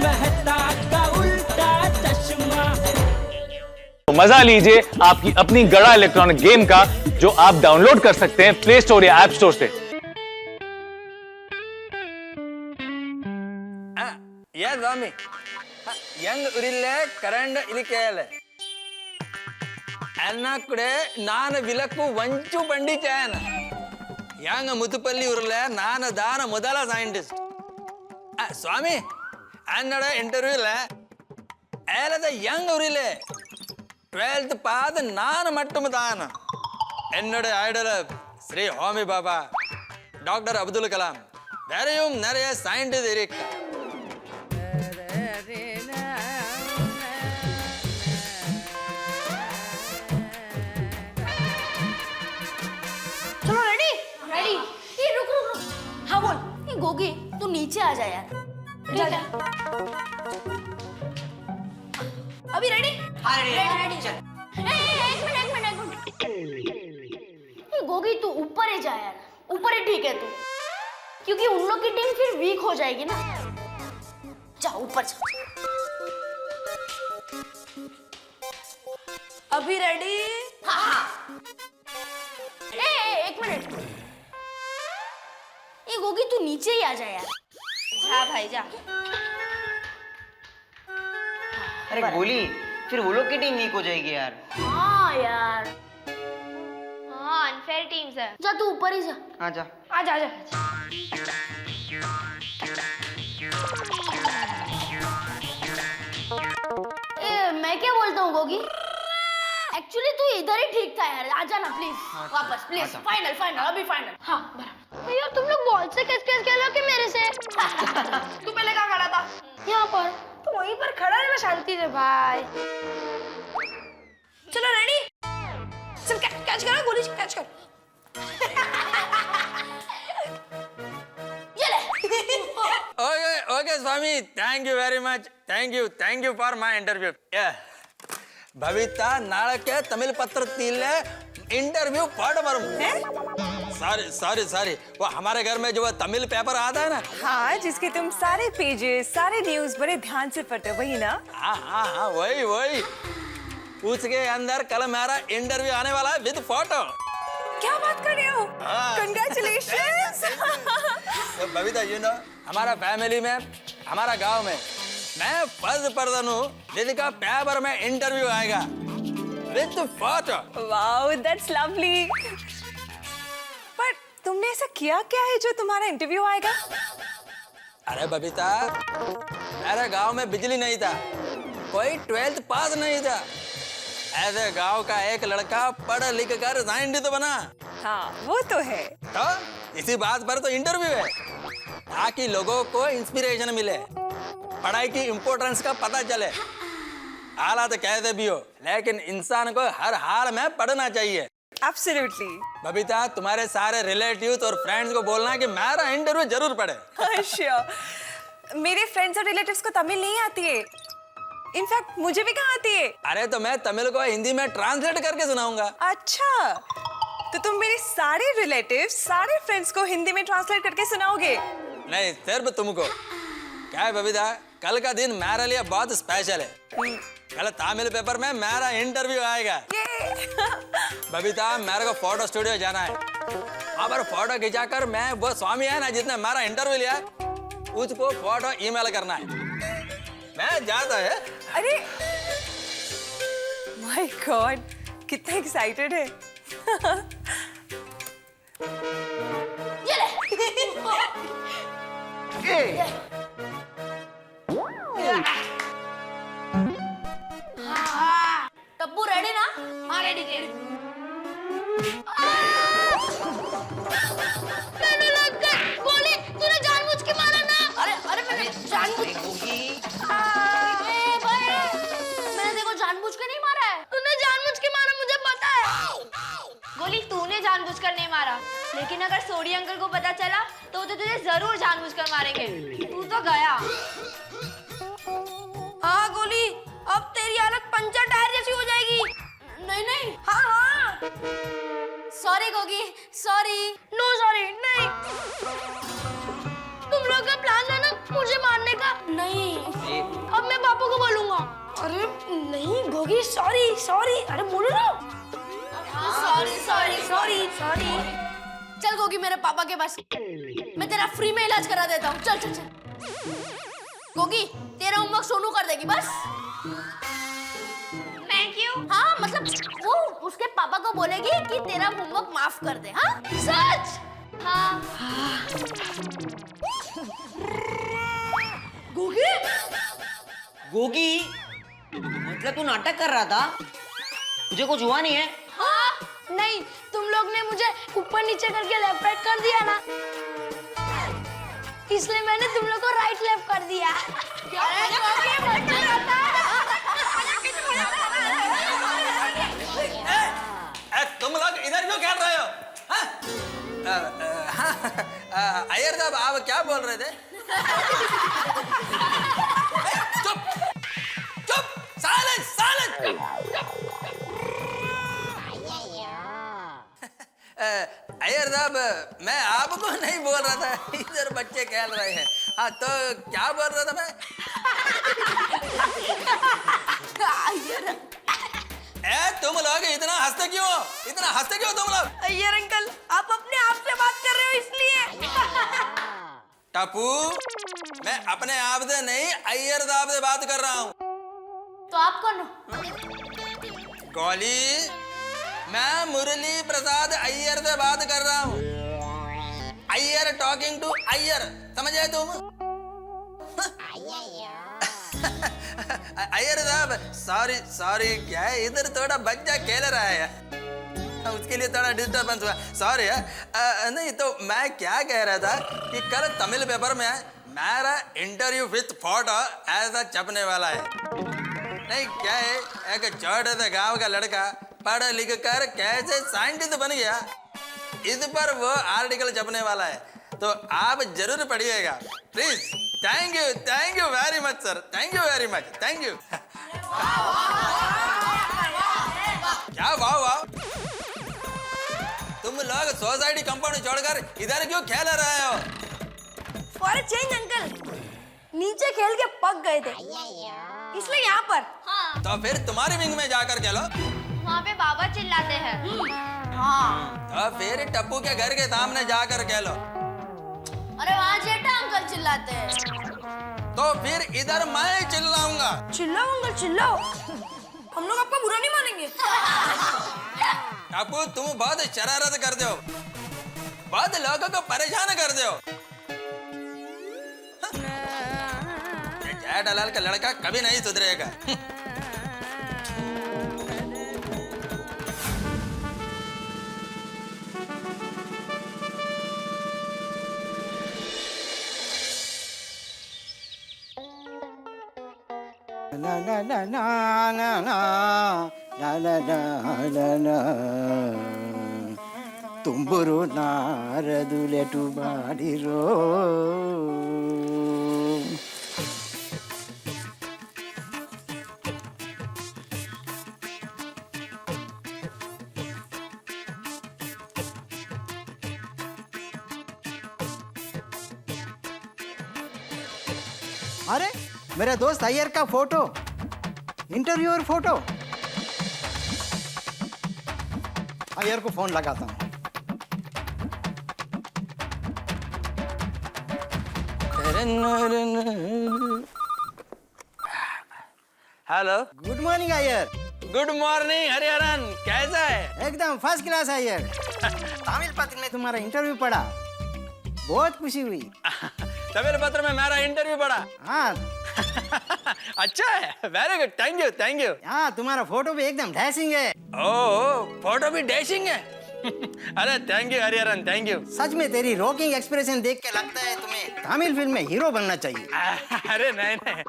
मेहता का उल्टा चश्मा। मजा लीजिए आपकी अपनी गड़ा इलेक्ट्रॉनिक गेम का, जो आप डाउनलोड कर सकते हैं प्ले स्टोर या ऐप स्टोर से। स्वामी यंग उरिल्ले करंड इलिकेले अन्ना कुडे नान विलक्कु वंचु पंडिचयन यंग मुतुपल्ली उरले नान दान ಮೊದಲ ಸೈಂಟಿಸ್ಟ್ ಸ್ವಾಮಿ ಅನ್ನಡ ಇಂಟರ್ವ್ಯೂಲ ಏಲದ ಯಂಗ್ ಉರಿಲೆ 12th ಪಾದ ನಾನ ಮಟ್ಟಮ ದಾನ என்னோட ஐடல் ஸ்ரீ ஹோமி பாபா டாக்டர் அப்துல் கலாம் வேறையும் நிறைய சயின்டிஸ்ட் இருக்கு चलो रेडी रेडी। ये रुक रुक रुक। हाँ बोल। ये गोगी तू नीचे आ जा यार। ठीक है। अभी रेडी? हाँ रेडी चल। एक मिनट। ये गोगी तू ऊपर ही जा यार, ऊपर ही ठीक है तू, क्योंकि उन लोग की टीम फिर वीक हो जाएगी ना। जा ऊपर जा। अभी रेडी? हाँ। एक मिनट, ये गोगी तू नीचे ही आ जा यार। हाँ भाई जा। अरे गोली, फिर वो लोग की टीम वीक हो जाएगी यार। हाँ यार, हाँ अनफेयर टीम्स है। जा तू ऊपर ही जा। हाँ जा। आजा आजा। मैं क्या बोलता हूँ गोगी, एक्चुअली तू इधर ही ठीक था यार, आजा ना प्लीज वापस प्लीज। फाइनल अभी फाइनल। हाँ यार तुम लोग बॉल से कैसे खेलो कि मेरे से? तू पहले कहाँ खड़ा था? यहाँ पर। तो वहीं पर खड़ा रहना शांति से भाई। चलो रेडी, चल कैच करो, गोली कैच कर। ये ले। Okay Swami, thank you very much, thank you for my interview. भविता नाळके तमिल पत्र तीले इंटरव्यू पढ़ बरम। सॉरी वो हमारे घर में जो तमिल पेपर आता है ना। हाँ, जिसके तुम सारे पेजेस, सारे न्यूज बड़े ध्यान से पढ़ते, वही ना? हाँ वही उसके अंदर कल मेरा इंटरव्यू आने वाला है विद फोटो। क्या बात कर रहे हो? Congratulations! तो बबीता यू नो, हमारा फैमिली में, हमारा गांव में मैं फर्स्ट पर्सन हूँ जिसका पेपर में इंटरव्यू आएगा with photo. Wow, that's lovely. पर तुमने ऐसा किया क्या है जो तुम्हारा इंटरव्यू आएगा? अरे बबीता, मेरे गांव में बिजली नहीं था, कोई 12th पास नहीं था, ऐसे गांव का एक लड़का पढ़ लिख कर साइंटिस्ट बना। हाँ, वो तो है। तो इसी बात पर तो इंटरव्यू है, ताकि लोगों को इंस्पिरेशन मिले, पढ़ाई की इम्पोर्टेंस का पता चले। हालात कैसे भी हो, लेकिन इंसान को हर हाल में पढ़ना चाहिए। Absolutely. बबीता, तुम्हारे सारे रिलेटिव्स और फ्रेंड्स को बोलना कि मेरा इंटरव्यू जरूर पढ़े। Sure. मेरे फ्रेंड्स और रिलेटिव्स को तमिल नहीं आती है। इनफैक्ट मुझे भी कहाँ आती है। अरे तो मैं तमिल को हिंदी में ट्रांसलेट करके सुनाऊंगा। अच्छा, तो तुम मेरे सारे रिलेटिव्स, सारे फ्रेंड्स को हिंदी में ट्रांसलेट करके सुनाओगे? नहीं, सिर्फ तुमको। क्या है बबीता, कल का दिन मेरे लिए बहुत स्पेशल है। कल तमिल पेपर में मेरा इंटरव्यू आएगा। बबीता, मेरे को फोटो स्टूडियो जाना है, वहाँ पर फोटो खिंचाकर मैं वो स्वामी है ना जिसने मेरा इंटरव्यू लिया, उसको फोटो ईमेल करना है। मैं जाता है। अरे माय गॉड, कितना एक्साइटेड है। ये ले। टप्पू रेडी ना? हाँ रेडी। गोली तूने जानबूझ के मारा ना? अरे मैंने जानबूझ मैंने देखो जानबूझ के नहीं मारा है। तूने जानबूझ के मारा, मुझे पता है। गोली तूने जानबूझकर नहीं मारा, लेकिन अगर सोडी अंकल को पता चला तो वो तो तुझे जरूर जानबूझकर मारेंगे। तू तो गया। हाँ गोली, अब तेरी हालत पंचर टायर जैसी हो जाएगी। नहीं। हाँ। Sorry Gogi, sorry. No sorry नहीं। तुम लोग का प्लान है ना मुझे मारने का? नहीं। ए गोगी सॉरी सॉरी, अरे बोलो ना। Sorry sorry sorry sorry. चल गोगी मेरे पापा के पास, मैं तेरा फ्री में इलाज करा देता हूँ। चल चल चल। गोगी तेरा होमवर्क सोनू कर देगी बस। मैं क्यों? हाँ मतलब वो उसके पापा को बोलेगी कि तेरा होमवर्क माफ कर दे। हाँ सच? हाँ। गोगी गोगी, मतलब तू नाटक कर रहा था? तुझे कुछ हुआ नहीं है? हाँ नहीं, तुम लोग ने मुझे ऊपर नीचे करके लेफ्ट राइट कर दिया ना, इसलिए मैंने तुम लोग को राइट लेफ्ट कर दिया। तुम लोग इधर क्यों खेल रहे हो? अय्यर साहब आप क्या बोल रहे थे? चुप चुप, साइलेंस साइलेंस। अय्यर साहब मैं आपको नहीं बोल रहा था, इधर बच्चे खेल रहे हैं। हाँ तो क्या बोल रहा था मैं? तुम लोग इतना हंसते क्यों? इतना हंसते क्यों तुम लोग? अय्यर अंकल आप अपने आप से बात कर रहे हो इसलिए। टप्पू मैं अपने आप से नहीं अय्यर साहब से बात कर रहा हूँ। तो आप कौन हो? गौली मैं मुरली प्रसाद अय्यर से बात कर रहा हूँ। अय्यर टॉकिंग टू अय्यर, समझे तुम? अय्यर साहब सॉरी सॉरी, क्या है इधर थोड़ा बच्चा खेल रहा है, उसके लिए थोड़ा डिस्टर्बेंस हुआ, सॉरी है। नहीं तो मैं क्या कह रहा था कि कल तमिल पेपर में मेरा इंटरव्यू विथ फोटो ऐसा छपने वाला है। नहीं क्या है, एक छोटे से गांव का लड़का पढ़ लिख कर कैसे साइंटिस्ट बन गया, इस पर वो आर्टिकल छपने वाला है, तो आप जरूर पढ़िएगा please. Thank you very much sir, thank you very much, thank you. क्या वाह वाह, तुम लोग सोसाइटी कंपाउंड छोड़कर इधर क्यों खेल रहे हो? फॉर अ चेंज अंकल, नीचे खेल के पक गए थे इसलिए यहाँ पर। हाँ, तो फिर तुम्हारी विंग में जाकर खेलो। वहाँ पे बाबा चिल्लाते हैं। हाँ तो फिर टप्पू के घर के सामने जाकर खेलो। अरे वहाँ जेठा अंकल चिल्लाते हैं। तो फिर इधर मैं चिल्लाऊंगा। चिल्लाओ अंकल चिल्लाओ, हम लोग आपका बुरा नहीं मानेंगे। टप्पू तुम बहुत शरारत करते हो, बहुत लोगों को परेशान करते हो। ये जेठालाल का लड़का कभी नहीं सुधरेगा। La la la la la la la la la la Tumburu ನಾರದುಲೆಟು ಬಾಡಿರೋ अरे मेरे दोस्त अय्यर का फोटो, इंटरव्यूअर फोटो। अय्यर को फोन लगाता हूँ। Hello, good morning Iyer. Good morning Hariharan, कैसा है? एकदम फर्स्ट क्लास अय्यर। तमिल पत्र में तुम्हारा इंटरव्यू पढ़ा, बहुत खुशी हुई। तमिल पत्र में मेरा इंटरव्यू पढ़ा? हाँ अच्छा है, very good, thank you thank you. हाँ तुम्हारा फोटो भी एकदम डैशिंग है। ओह फोटो भी डैशिंग है। अरे thank you Hariharan, thank you. सच में तेरी रॉकिंग एक्सप्रेशन देख के लगता है तुम्हें तमिल फिल्म में हीरो बनना चाहिए। अरे नहीं नहीं,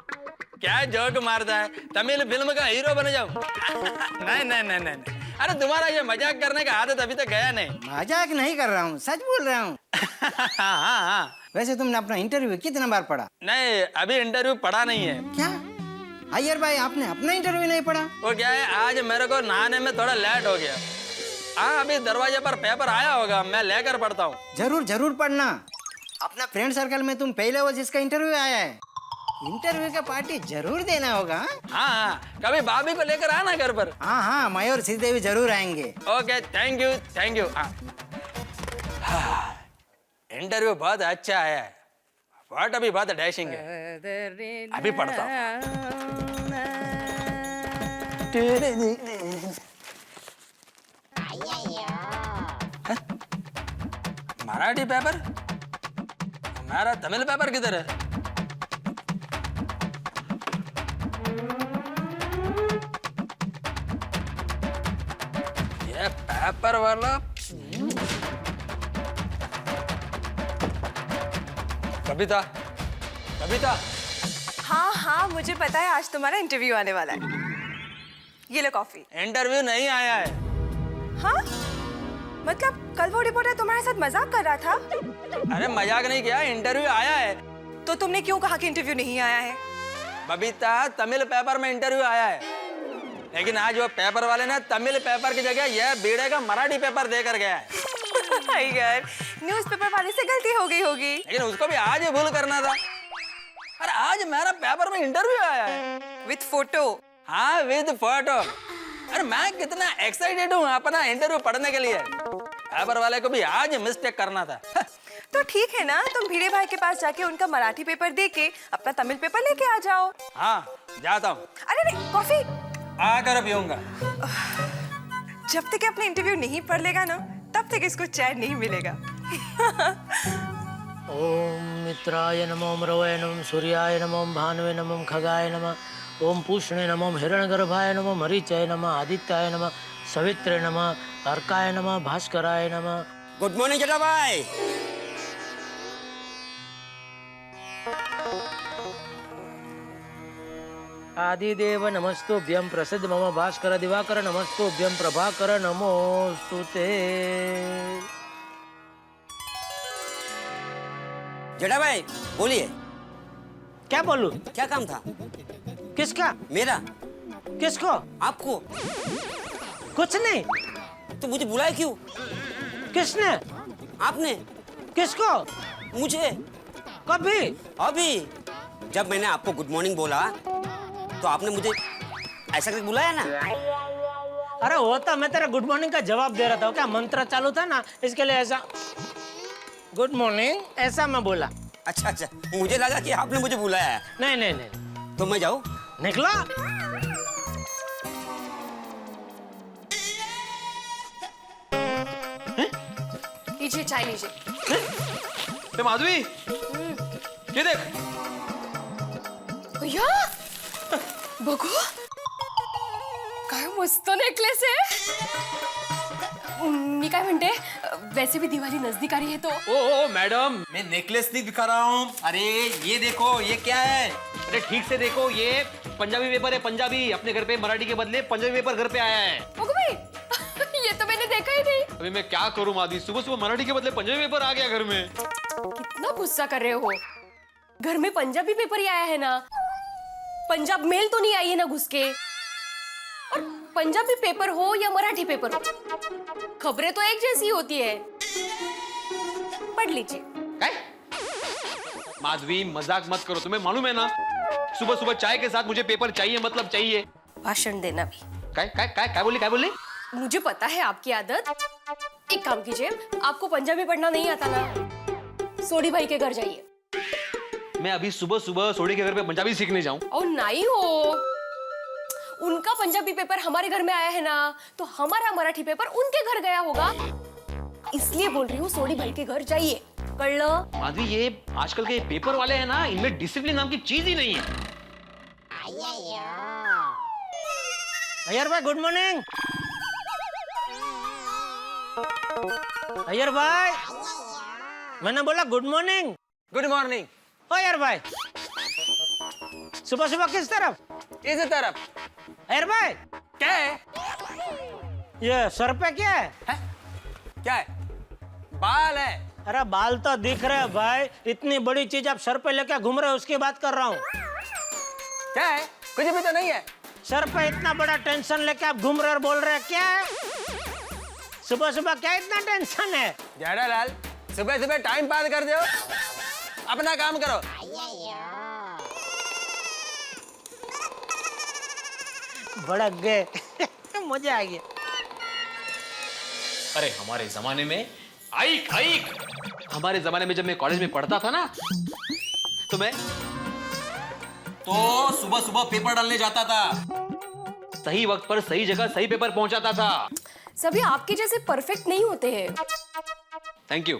क्या जोक मारता है, तमिल फिल्म का हीरो बन जाऊं? नहीं नहीं नहीं नहीं, अरे तुम्हारा ये मजाक करने का आदत अभी तक गया नहीं। मजाक नहीं कर रहा हूँ, सच बोल रहा हूँ। हाँ हाँ। वैसे तुमने अपना इंटरव्यू कितना बार पढ़ा? नहीं अभी इंटरव्यू पढ़ा नहीं है। क्या अय्यर भाई, आपने अपना इंटरव्यू नहीं पढ़ा? वो क्या है, आज मेरे को नहाने में थोड़ा लेट हो गया। हाँ अभी दरवाजे पर पेपर आया होगा, मैं लेकर पढ़ता हूँ। जरूर जरूर पढ़ना। अपना फ्रेंड सर्कल में तुम पहले हो जिसका इंटरव्यू आया है, इंटरव्यू का पार्टी जरूर देना होगा। हाँ हाँ, कभी भाभी को लेकर आना घर पर। हाँ हाँ, मैं और श्रीदेवी जरूर आएंगे। Okay, thank you thank you. Interview बहुत अच्छा है, फोटो भी बहुत डैशिंग है। अभी पढ़ता हूँ। मराठी पेपर, हमारा तमिल पेपर किधर है? ये पेपर वाला कविता, कविता। हाँ हाँ, मुझे पता है आज तुम्हारा इंटरव्यू आने वाला है। ये लो कॉफी। इंटरव्यू नहीं आया है। हाँ, मतलब कल वो रिपोर्टर तुम्हारे साथ मजाक कर रहा था। अरे मजाक नहीं किया, इंटरव्यू आया है। तो तुमने क्यों कहा कि इंटरव्यू नहीं आया है? बबीता, तमिल पेपर में इंटरव्यू आया है, लेकिन आज वो पेपर वाले ने तमिल पेपर की जगह यह बीड़े का मराठी पेपर देकर गया है। यार, न्यूज़पेपर वाले से गलती हो गई होगी। लेकिन उसको भी आज ही भूल करना था। अरे आज मेरा पेपर में इंटरव्यू आया है, विथ फोटो। हाँ, विद फोटो। अरे मैं कितना एक्साइटेड हूँ अपना इंटरव्यू पढ़ने के लिए। पेपर वाले को भी आज मिस्टेक करना था। तो ठीक है ना, तुम भिड़े भाई के पास जाके उनका मराठी पेपर दे के अपना तमिल पेपर लेके आ जाओ। हाँ, जाता हूँ। अरे नहीं, कॉफी आकर पीऊंगा। जब तक अपने इंटरव्यू नहीं पढ़ लेगा ना, तब तक इसको चैन नहीं मिलेगा। ओम मित्राय नमो रवये नमः सूर्याय नमः भानुवे नमः खगाय नमः ओम पूष्णे नमः हिरण्यगर्भाय नमः मरीचाय नमः आदित्याय नमः सवित्रे नमः अर्काय नमः भास्कराय नमः। गुड मॉर्निंग जेठा भाई। आदिदेव नमस्तुभ्यं प्रसिद्ध मम भास्कर दिवाकर नमस्तुभ्यं प्रभाकर नमोस्तुते। जेठा भाई बोलिए, क्या बोलूं? क्या काम था? किसका? मेरा। किसको? आपको। कुछ नहीं। तो मुझे बुलाया क्यों? किसने? आपने। किसको? मुझे। कभी? अभी जब मैंने आपको गुड मॉर्निंग बोला तो आपने मुझे ऐसा करके बुलाया ना। अरे वो तो मैं तेरा गुड मॉर्निंग का जवाब दे रहा था, क्या मंत्र चालू था ना, इसके लिए ऐसा गुड मॉर्निंग ऐसा मैं बोला। अच्छा अच्छा, मुझे लगा कि आपने मुझे बुलाया है। नहीं नहीं नहीं। तो मैं जाऊं? निकला। लीजिए चाय लीजिए। माधवी, ये देख। भैया बघू, काय मस्त नेकलेस आहे। मी काय म्हणते, वैसे भी दिवाळी नजदीक आ रही है तो। ओ मैडम, मैं नेकलेस नहीं दिखा रहा हूँ। अरे ये देखो, ये क्या है? अरे ठीक से देखो, ये पंजाबी पेपर है। पंजाबी अपने घर पे मराठी के बदले पंजाबी पेपर घर पे आया है। बघू भाई, ये तो मैंने देखा ही नहीं। अभी मैं क्या करूं मादी, सुबह सुबह मराठी के बदले पंजाबी पेपर आ गया घर में। कितना गुस्सा कर रहे हो? घर में पंजाबी पेपर ही आया है ना, पंजाब मेल तो नहीं आई है ना घुस के। और पंजाबी पेपर हो या मराठी पेपर हो, खबरें तो एक जैसी होती है। पढ़ लीजिए। काय? माधवी मजाक मत करो, तुम्हें मालूम है ना, सुबह सुबह चाय के साथ मुझे पेपर चाहिए, मतलब चाहिए। भाषण देना भी। काय काय काय काय बोली, काय बोली? मुझे पता है आपकी आदत। एक काम कीजिए, आपको पंजाबी पढ़ना नहीं आता ना, सोडी भाई के घर जाइए। मैं अभी सुबह सुबह सोडी के घर पे पंजाबी सीखने जाऊं? और नहीं हो, उनका पंजाबी पेपर हमारे घर में आया है ना, तो हमारा मराठी पेपर उनके घर गया होगा। इसलिए बोल रही हूँ, सोडी भाई के घर जाइए। कळलं? माधवी, ये आजकल के पेपर वाले हैं ना, इनमें डिसिप्लिन नाम की चीज ही नहीं है। अय्यर भाई गुड मॉर्निंग। अय्यर भाई, मैंने बोला गुड मॉर्निंग। Good morning. ओ यार भाई, सुबह सुबह किस तरफ? इस तरफ। अय्यर भाई, क्या है? ये सर पे क्या है? क्या है? बाल है। अरे बाल तो दिख रहे हैं भाई, इतनी बड़ी चीज आप सर पे लेके घूम रहे हो, उसकी बात कर रहा हूँ। क्या है? कुछ भी तो नहीं है। सर पे इतना बड़ा टेंशन लेके आप घूम रहे और बोल रहे हैं क्या है? सुबह सुबह क्या इतना टेंशन है? जेठालाल, सुबह सुबह टाइम पास कर दो, अपना काम करो। भड़क गए। मजा आ गया। अरे हमारे जमाने में आइक आइक हमारे जमाने में जब मैं कॉलेज में पढ़ता था ना तो मैं सुबह सुबह पेपर डालने जाता था, सही वक्त पर सही जगह सही पेपर पहुंचाता था। सभी आपके जैसे परफेक्ट नहीं होते हैं। Thank you.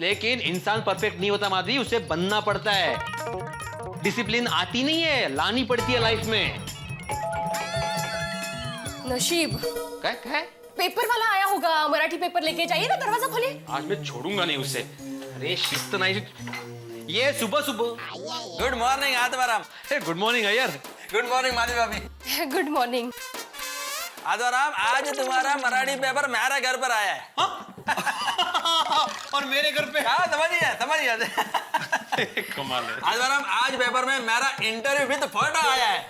लेकिन इंसान परफेक्ट नहीं होता माधवी, उसे बनना पड़ता है। डिसिप्लिन आती नहीं है, लानी पड़ती है लाइफ में। नशीब। क्या? पेपर वाला आया होगा, मराठी पेपर लेके जाइए ना, दरवाजा खोलिए। आज मैं छोड़ूंगा नहीं उसे। अरे शिस्त नहीं। ये सुबह सुबह। Good morning Atmaram. Good morning Iyer. Good morning Madhavi भाभी। Good morning. आत्माराम, आज तुम्हारा मराठी पेपर मेरे घर पर आया है। और मेरे घर पे? हाँ, समझ गया। कमाल है। आत्माराम, आज पेपर में मेरा इंटरव्यू विद फोटो आया है।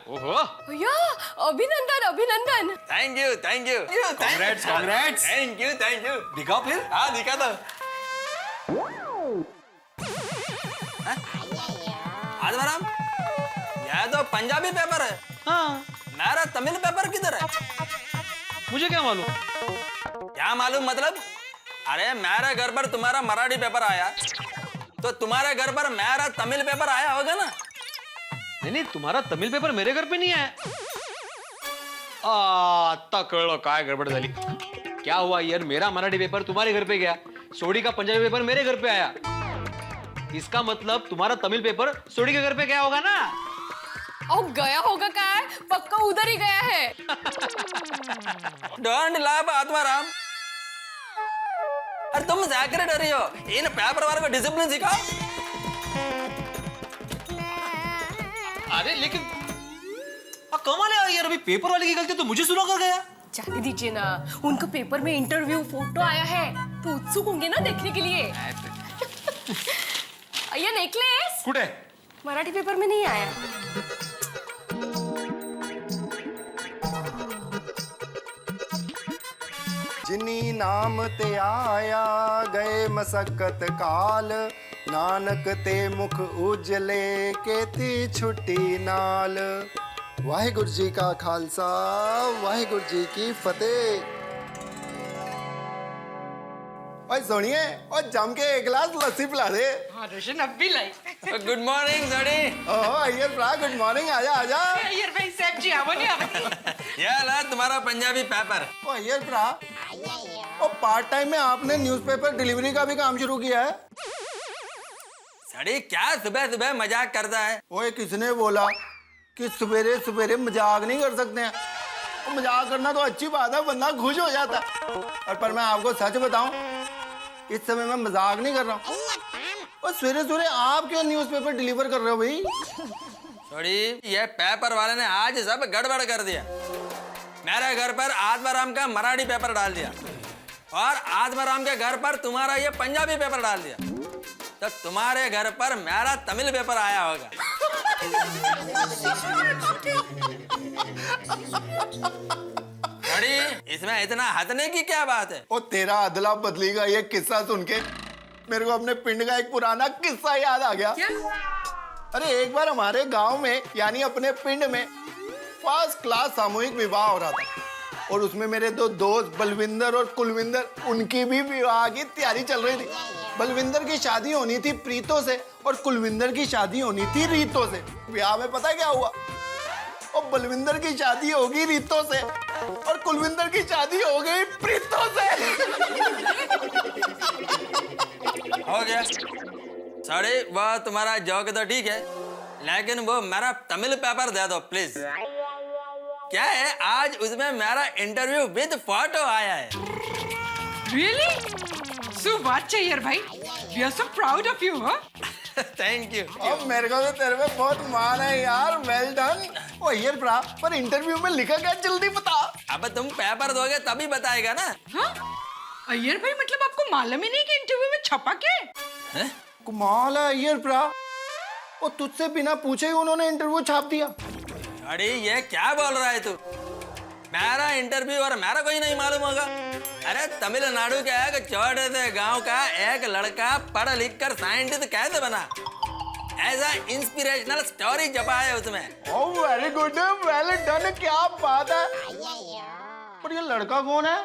ओहो, भैया अभिनंदन। Thank you. Congrats, congrats। Thank you. दिखाओ फिर। हाँ, दिखा दो। आत्माराम, यह तो पंजाबी पेपर है। हाँ, मेरा तमिल पेपर किधर है? मुझे क्या मालूम? क्या मालूम मतलब? अरे मेरे घर पर तुम्हारा मराठी पेपर आया तो तुम्हारे घर पर मेरा तमिल पेपर आया होगा ना? नहीं, तुम्हारा तमिल पेपर मेरे घर पे नहीं आया। आता कळलं काय गड़बड़ झाली। क्या हुआ यार, मेरा मराठी पेपर तुम्हारे घर पे गया, सोडी का पंजाबी पेपर मेरे घर पे आया। इसका मतलब तुम्हारा तमिल पेपर सोडी के घर पे गया होगा ना? गया होगा क्या? पक्का उधर ही गया है। Don't laugh Atmaram. अरे तुम सेक्रेटरी हो, इन पेपर वाले को डिसिप्लिन सिखाओ। अरे लेकिन कमाल है यार, अभी पेपर वाले की गलती तो मुझे सुना कर गया। जाने दीजिए ना, उनका पेपर में इंटरव्यू फोटो आया है तो उत्सुक होंगे ना देखने के लिए। ये नेकलेस कुठे? मराठी पेपर में नहीं आया। जिनी नाम ते आया गए मसक्कत काल, नानक ते मुख उजले केती छुट्टी नाल। वाहिगुरु जी का खालसा, वाहिगुरु जी की फतेह। ओए सुनिए, और जम के एक गिलास लस्सी पिला दे। हाँ रोशन, अब भी लाई। गुड मॉर्निंग सड़ी। ओह अय्यर भ्रा, गुड मॉर्निंग। आजा आजा। अय्यर भाई साहब जी आवो नहीं आवो। यह ला तुम्हारा पंजाबी पेपर। ओ अय्यर भ्रा, ओ पार्ट टाइम में आपने न्यूज़पेपर डिलीवरी का भी काम शुरू किया है? सड़ी क्या सुबह सुबह मजाक करता है? ओए किसने बोला कि सवेरे सवेरे मजाक नहीं कर सकते हैं? तो मजाक करना तो अच्छी बात है, बंदा खुश हो जाता। और पर मैं आपको सच बताऊं, इस समय मैं मजाक नहीं कर रहा हूँ। और सवेरे सवेरे आप क्यों न्यूज़पेपर डिलीवर कर रहे हो भाई? सड़ी, ये पेपर वाले ने आज सब गड़बड़ कर दिया। मेरे घर पर आत्माराम का मराठी पेपर डाल दिया और आत्माराम के घर पर तुम्हारा ये पंजाबी पेपर डाल दिया। तो तुम्हारे घर पर मेरा तमिल पेपर आया होगा। सड़ी, इसमें इतना हंसने की क्या बात है? ओ तेरा अदला बदली का ये किस्सा सुन के मेरे को अपने पिंड का एक पुराना किस्सा याद आ गया। अरे एक बार हमारे गांव में यानी अपने पिंड में फर्स्ट क्लास सामूहिक विवाह हो रहा था और उसमें मेरे दो दोस्त बलविंदर और कुलविंदर, उनकी भी विवाह की तैयारी चल रही थी। बलविंदर की शादी होनी थी प्रीतो से और कुलविंदर की शादी होनी थी रीतो से। विवाह में पता क्या हुआ? और बलविंदर की शादी होगी रीतो से और कुलविंदर की शादी हो गई प्रीतो से। हो गया सड़ी, वह तुम्हारा जोक तो ठीक है, लेकिन वो मेरा तमिल पेपर दे दो प्लीज। क्या है, आज उसमें मेरा इंटरव्यू विद फोटो आया है। रियली? सो व्हाट अय्यर भाई, we are so proud of you. Thank you. अब मेरे को तो तेरे पे बहुत मान है यार, वेल डन। ओ अय्यर भ्रा, पर इंटरव्यू में लिखा क्या जल्दी बता। अब तुम पेपर दोगे तभी बताएगा ना। अय्यर भाई मतलब आपको मालूम ही नहीं कि इंटरव्यू में छपा क्या है? कमाल है अय्यर भ्रा, वो तुझसे बिना पूछे ही उन्होंने इंटरव्यू छाप दिया। अरे ये क्या बोल रहा है तू? मेरा इंटरव्यू और मेरा कोई नहीं मालूम होगा? अरे तमिलनाडु के एक छोटे से गांव का एक लड़का पढ़ लिख कर साइंटिस्ट कैसे बना? ऐसा इंस्पिरेशनल स्टोरी छपा है उसमें। Oh very good, well done, क्या बात है। पर ये लड़का कौन है?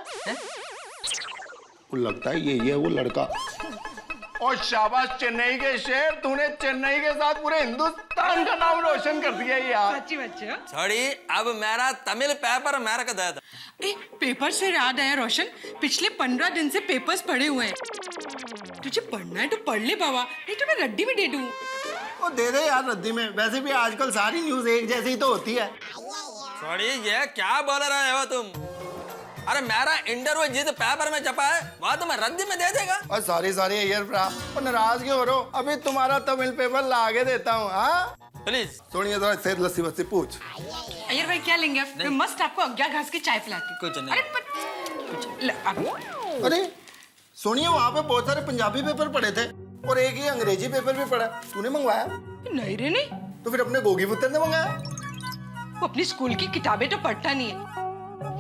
वो लगता है ये वो लड़का। और शाबाश चेन्नई के शेर, तूने चेन्नई के साथ पूरे हिंदुस्तान का नाम रोशन कर दिया यार। सच्ची बच्चे। छोड़ी, अब मेरा तमिल पेपर मेरे को दे दो। पेपर से याद आया रोशन, पिछले 15 दिन से पेपर्स पढ़े हुए हैं। तुझे पढ़ना है तो पढ़ ले बाबा, नहीं तो मैं रद्दी में दे दूं। वो दे दे यार रद्दी में, वैसे भी आजकल सारी न्यूज एक जैसी तो होती है। छोड़ी, ये क्या बोल रहे हो तुम? अरे मेरा इंटरव्यू जिस पेपर में छपा है वह तुम्हें रद्दी में दे देगा। और सॉरी यार भ्रा, और नाराज क्यों हो रहे हो? अभी तुम्हारा तमिल पेपर ला के देता हूँ। हाँ प्लीज सोनिया, जरा सेठ लस्सी वस्सी पूछ। अय्यर भाई क्या लेंगे आप? मैं मस्त आपको अज्ञा घास की चाय पिलाती हूँ। कुछ नहीं। अरे सोनिया, वहाँ पे बहुत सारे पंजाबी पेपर पढ़े थे और एक ही अंग्रेजी पेपर भी पढ़ा। तूने मंगवाया? नहीं रे नहीं। तो फिर अपने गोगी पुत्र ने मंगाया? वो अपनी स्कूल की किताबें तो पढ़ता नहीं है,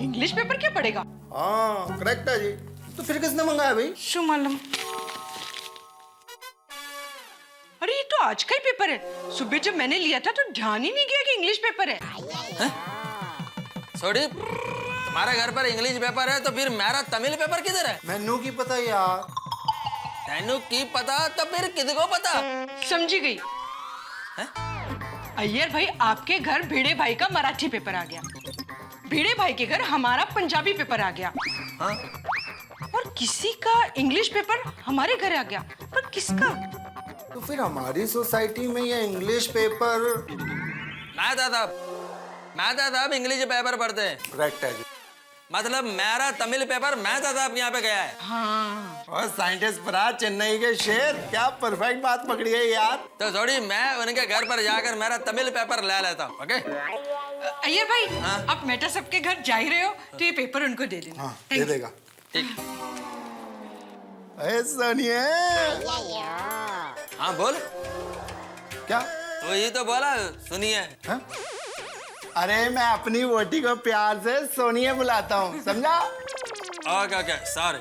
इंग्लिश पेपर क्या पढ़ेगा? हाँ करेक्ट है जी। तो फिर किसने मंगाया भाई? शू मालूम। अरे ये तो आज का ही पेपर है। सुबह जब मैंने लिया था तो ध्यान ही नहीं गया कि इंग्लिश पेपर है। छोड़ी, तुम्हारे घर पर इंग्लिश पेपर है तो फिर मेरा तमिल पेपर किधर है? मैनू की पता यार। तेनू की पता तो फिर किसको पता? समझी गई। अय्यर भाई, आपके घर भिड़े भाई का मराठी पेपर आ गया, भिड़े भाई के घर हमारा पंजाबी पेपर आ गया। हाँ? और किसी का इंग्लिश पेपर हमारे घर आ गया, पर किसका? तो फिर हमारी सोसाइटी में ये इंग्लिश पेपर। मैं दादा इंग्लिश पेपर पढ़ते हैं। करेक्ट है जी। मतलब मेरा तमिल पेपर मैं दादा यहाँ पे गया है। हाँ। और साइंटिस्ट भरा चेन्नई के शेर, क्या परफेक्ट बात पकड़ी है यार। तो थोड़ी मैं उनके घर पर जाकर मेरा तमिल पेपर ले लेता हूँ। ओके अय्यर भाई, आप मेटा सबके घर जा ही रहे हो तो ये पेपर उनको दे देना। हाँ दे देगा। ठीक। अरे सोनिया। हाँ बोल। क्या? तो ये तो बोला सुनिए। हाँ? अरे मैं अपनी वोटी को प्यार से सोनिया बुलाता हूँ, समझा? Okay okay sorry.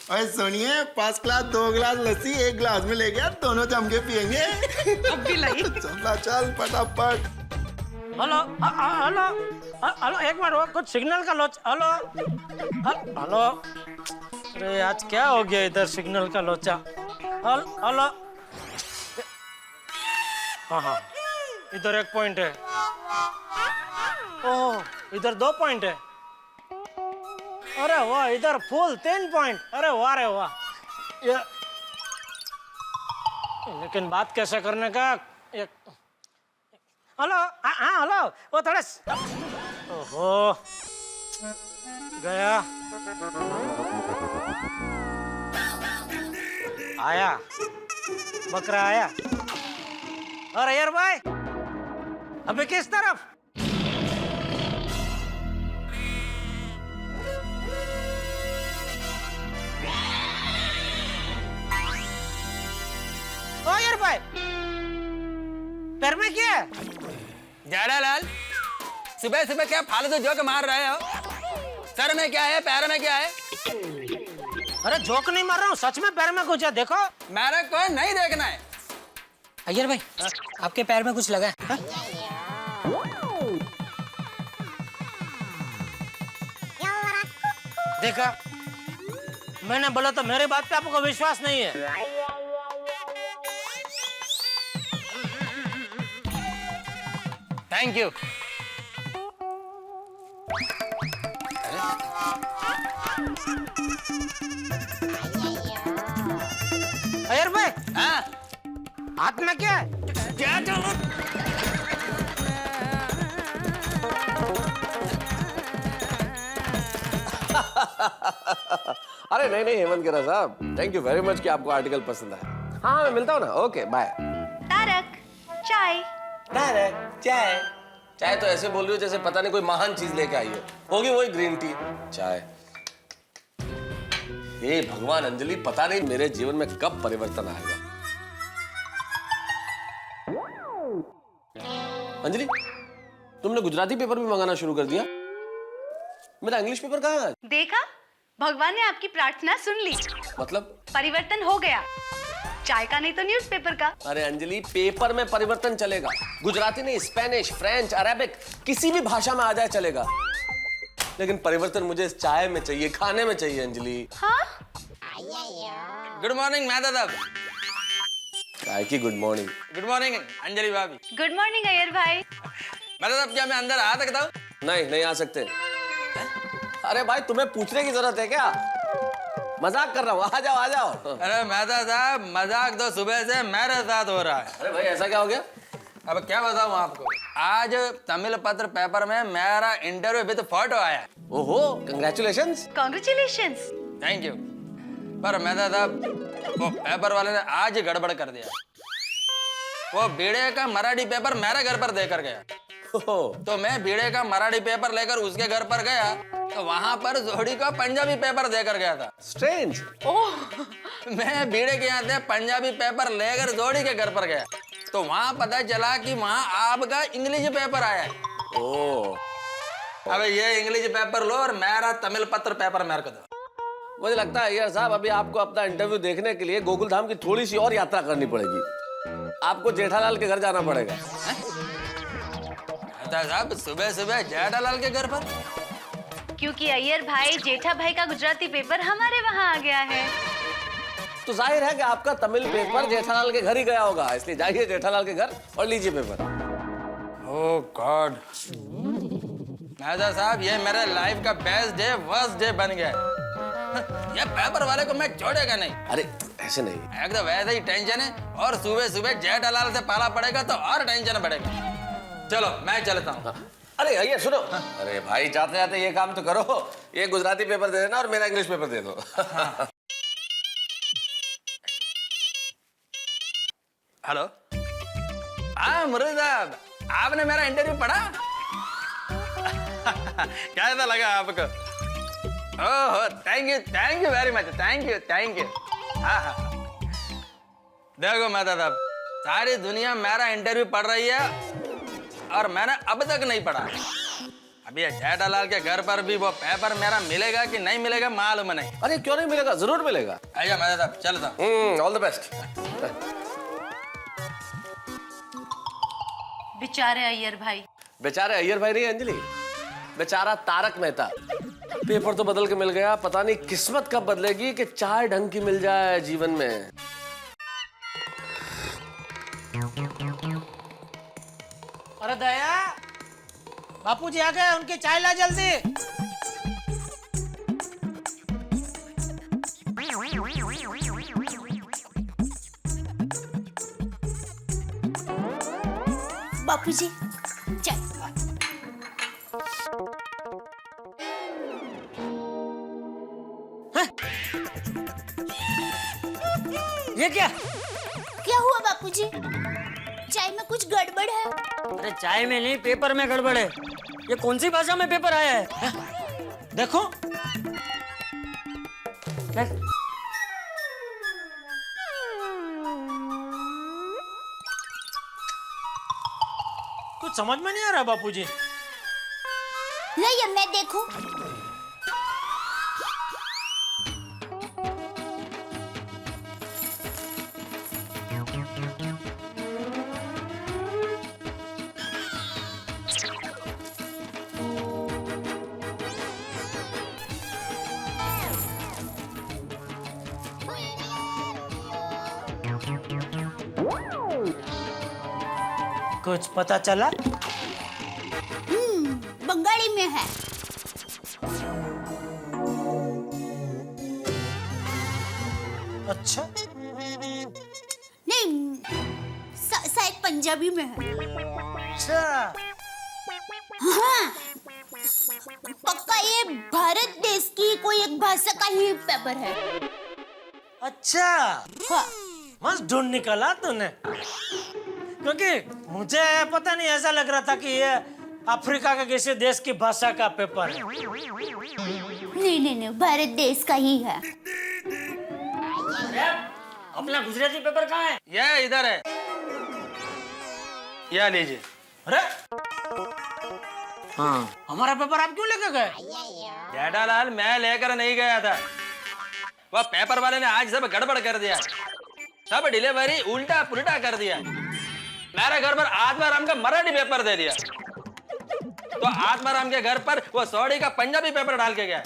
अरे सोनिया, फर्स्ट क्लास 2 गिलास लस्सी एक गिलास में ले गया, दोनों जम के पियेंगे। अब भी लाई। चल फटाफट। हेलो हेलो हेलो, एक मिनट वो कुछ सिग्नल का लोच। हेलो हेलो, अरे आज क्या हो गया इधर सिग्नल का लोचा। हेलो, हाँ इधर 1 पॉइंट है। ओह इधर 2 पॉइंट है। अरे वाह, इधर फुल 10 पॉइंट। अरे वाह रे वाह। लेकिन बात कैसे करने का? हेलो, हाँ हेलो, वो थोड़ा। ओहो गया। आया बकरा आया। अरे यार भाई, अबे किस तरफ? ओ यार भाई, पैर में क्या है? जेठालाल, सुबह सुबह क्या फालतू जोक मार रहे हो? सर में क्या है, पैर में क्या है? अरे जोक नहीं मार रहा हूँ, सच में पैर में कुछ है, देखो। मेरे को नहीं देखना है। अय्यर भाई, आपके पैर में कुछ लगा है? हा? देखा, मैंने बोला तो मेरी बात पे आपको विश्वास नहीं है। Thank you. अय्यर भाई, हाँ? हाथ में क्या है? क्या अरे नहीं नहीं हेमंत गिरा साहब, थैंक यू वेरी मच कि आपको आर्टिकल पसंद आया। हाँ मैं मिलता हूँ ना। Okay bye. तारक चाय। तारक चाय। चाय तो ऐसे बोल रही हो जैसे पता नहीं कोई महान चीज लेके आई हो। होगी वही ग्रीन टी चाय। हे भगवान अंजलि, पता नहीं मेरे जीवन में कब परिवर्तन आएगा। अंजलि, तुमने गुजराती पेपर भी मंगाना शुरू कर दिया? मेरा इंग्लिश पेपर कहाँ है? देखा, भगवान ने आपकी प्रार्थना सुन ली। मतलब? परिवर्तन हो गया। चाय का नहीं तो न्यूज़पेपर का। अरे अंजलि, पेपर में परिवर्तन चलेगा। गुजराती नहीं, स्पेनिश, फ्रेंच, अरेबिक, किसी भी भाषा में आ जाए चलेगा, लेकिन परिवर्तन मुझे इस चाय में चाहिए, खाने में चाहिए अंजलि। हाँ? गुड मॉर्निंग मेहता साहब। काय की good morning? Good morning Anjali भाभी। गुड मॉर्निंग अय्यर भाई। मेहता साहब, क्या मैं अंदर आ सकता हूँ? नहीं, नहीं आ सकते। अरे भाई, तुम्हें पूछने की जरूरत है क्या? मजाक कर रहा हूँ, आ जाओ आ जाओ। अरे मेहता साहब, मजाक तो सुबह से मेरे साथ हो रहा है। अरे भाई, ऐसा क्या हो गया? अब क्या बताऊँ आपको, आज तमिल पत्र पेपर में मेरा इंटरव्यू विद फोटो आया। ओहो, कंग्रेचुलेशंस। कॉन्ग्रेचुलेशंस। Thank you. पर मेहता साहब, वो पेपर वाले ने आज ही गड़बड़ कर दिया। वो बीड़े का मराठी पेपर मेरे घर पर देकर गया। तो मैं बीड़े का मराठी पेपर लेकर उसके घर पर गया, तो वहां पर जोड़ी का पंजाबी पेपर देकर गया था। स्ट्रेंज। ओह, मैं बीड़े के यहाँ से पंजाबी पेपर लेकर जोड़ी के घर पर गया, तो वहां पता चला कि वहां आपका इंग्लिश पेपर आया है। ओह। अब ये इंग्लिश पेपर लो और मेरा तमिल पत्र पेपर मेरे को दो। मुझे लगता है यार साहब, अभी आपको अपना इंटरव्यू देखने के लिए गोकुल धाम की थोड़ी सी और यात्रा करनी पड़ेगी। आपको जेठालाल के घर जाना पड़ेगा। साहब, सुबह सुबह जेठालाल के घर पर? क्योंकि अय्यर भाई, जेठा भाई का गुजराती पेपर हमारे वहाँ आ गया है। तो जाहिर है कि आपका तमिल पेपर जेठालाल के घर ही गया होगा, इसलिए जाइए जेठालाल के घर और लीजिए पेपर। ओह गॉड, मेहता साहब, ये मेरे लाइफ का बेस्ट डे, वर्स्ट डे बन गया। ये पेपर वाले को मैं छोड़ेगा नहीं। अरे ऐसे नहीं, एकदम वैसे ही टेंशन है, और सुबह सुबह जेठालाल से पाला पड़ेगा तो और टेंशन बढ़ेगा। चलो मैं चलता हूँ। अरे ये सुनो। अरे भाई, जाते जाते ये काम तो करो, ये गुजराती पेपर दे देना और मेरा इंग्लिश पेपर दे दो। हेलो, हाँ मुरली साहब, आपने मेरा इंटरव्यू पढ़ा? कैसा लगा आपको? Oh, thank you very much, thank you. हाँ, देखो मेहता साहब, सारी दुनिया मेरा इंटरव्यू पढ़ रही है और मैंने अब तक नहीं पढ़ा। अभी जेठालाल के घर पर भी वो पेपर मेरा मिलेगा कि नहीं मिलेगा मालूम नहीं। अरे क्यों नहीं मिलेगा, जरूर मिलेगा। आइए मेहता साहब, चलता हूँ। All the best. बेचारे अय्यर भाई। बेचारे अय्यर भाई नहीं अंजलि, बेचारा तारक मेहता। पेपर तो बदल के मिल गया, पता नहीं किस्मत कब बदलेगी कि चाय ढंग की मिल जाए जीवन में। अरे दया, बापूजी आ गए, उनकी चाय ला जल्दी। बापूजी, चाय। ये क्या? क्या हुआ बापूजी? चाय में कुछ गड़बड़ है? अरे चाय में नहीं, पेपर में गड़बड़ है। ये कौन सी भाषा में पेपर आया है? देखो। कुछ समझ में नहीं आ रहा बापूजी। लाइए मैं देखूं। कुछ पता चला? बंगाली में है। अच्छा। नहीं, शायद पंजाबी में है। अच्छा। हाँ, पक्का ये भारत देश की कोई एक भाषा का ही पेपर है। अच्छा। हाँ। मस्त ढूंढ निकाला तूने, क्योंकि मुझे पता नहीं, ऐसा लग रहा था कि ये अफ्रीका के किसी देश की भाषा का पेपर है। नहीं, भारत देश का ही है। अपना गुजराती पेपर कहाँ है? ये इधर है, ये लीजिए। अरे हाँ, हमारा पेपर आप क्यों लेकर गए? जेठालाल, मैं लेकर नहीं गया था, वह पेपर वाले ने आज सब गड़बड़ कर दिया। सब डिलीवरी उल्टा पुल्टा कर दिया। मेरे घर पर आत्माराम का मराठी पेपर दे दिया, तो आत्माराम के घर पर वो सौड़ी का पंजाबी पेपर डाल के गया।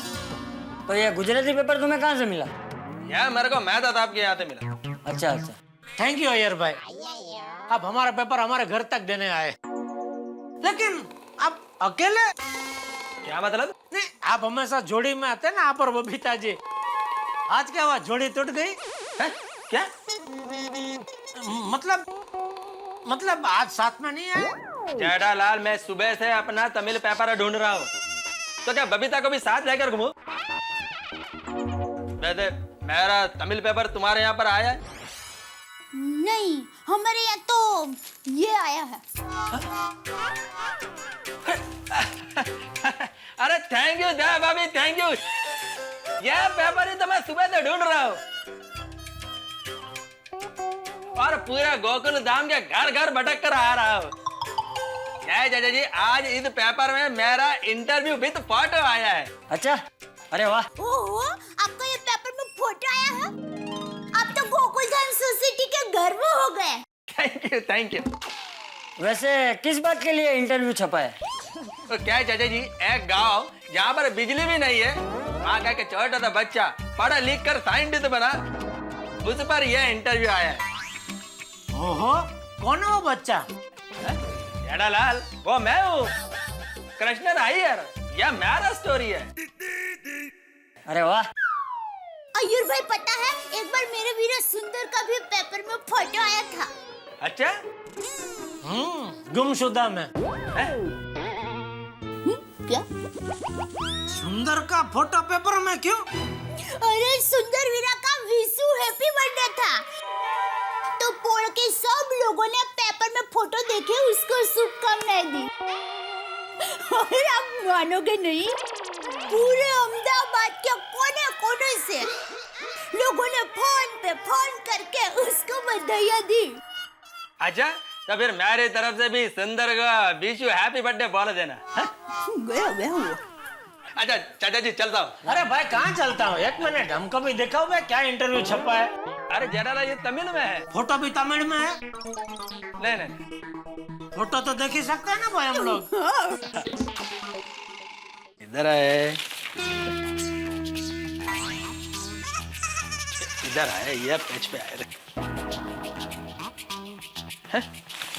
तो ये गुजराती पेपर तुम्हें कहाँ से मिला? यार मेरे को मैं था आपके यहाँ से मिला। अच्छा अच्छा, थैंक यू अय्यर भाई, आप हमारा पेपर हमारे घर तक देने आए। लेकिन आप अकेले? क्या मतलब? नहीं, आप हमेशा जोड़ी में आते ना आप और बबीता जी, आज क्या हुआ, जोड़ी टूट गई? है? क्या मतलब आज साथ में नहीं आए? जेठालाल, मैं सुबह से अपना तमिल पेपर ढूंढ रहा हूँ, तो क्या बबीता को भी साथ लेकर घूमूं? वैसे मेरा तमिल पेपर तुम्हारे यहाँ पर आया है? नहीं, हमारे यहाँ तो ये आया है। अरे थैंक यू दया भाभी, थैंक यू। यह पेपर ही तो मैं सुबह से ढूंढ रहा हूँ, और पूरा गोकुल धाम के घर घर भटक कर आ रहा हूँ। जय चाचा जी, आज इस पेपर में मेरा इंटरव्यू विद फोटो आया है। अच्छा, अरे वाह। ओहो, आपका ये पेपर में फोटो आया है? आप तो गोकुल धाम सोसाइटी के गर्व हो गए। Thank you, thank you. वैसे किस बात के लिए इंटरव्यू छपा है? तो क्या है चाचा जी, एक गांव जहाँ पर बिजली भी नहीं है, वहाँ का एक छोटा सा बच्चा पढ़ा लिख कर साइंटिस्ट बना, उस पर यह इंटरव्यू आया है। ओहो, कौन है वो बच्चा? जेठालाल, वो मैं हूँ, कृष्णन अय्यर। यह मेरा स्टोरी है। अरे वाह। अय्यर भाई, पता है एक बार मेरे वीर सुंदर का भी पेपर में फोटो आया था। अच्छा? गुमशुदा में। क्या? सुंदर का फोटो पेपर में क्यों? अरे सुंदर वीरा का विशु हैप्पी बर्थडे था, तो पोड़ के सब लोगों ने पेपर में फोटो देखे उसको शुभकामनाएं दी। और आप मानोगे नहीं, पूरे अहमदाबाद के कोने कोने से लोगों ने फोन पे फोन करके उसको बधाइयां दी। अच्छा, तो फिर मेरी तरफ से भी सुंदर का विशु हैप्पी बर्थडे बोल देना। गया वो। अच्छा चाचा जी, चलता हूँ। अरे भाई, कहाँ चलता हूँ? एक मिनट, हमको भी दिखाओ भाई, क्या इंटरव्यू छपा है? अरे जेठालाल, ये तमिल में है। फोटो भी तमिल में है? नहीं, फोटो तो देख ही सकते हैं ना भाई हम लोग। इधर है, इधर है, ये पेज पे आए।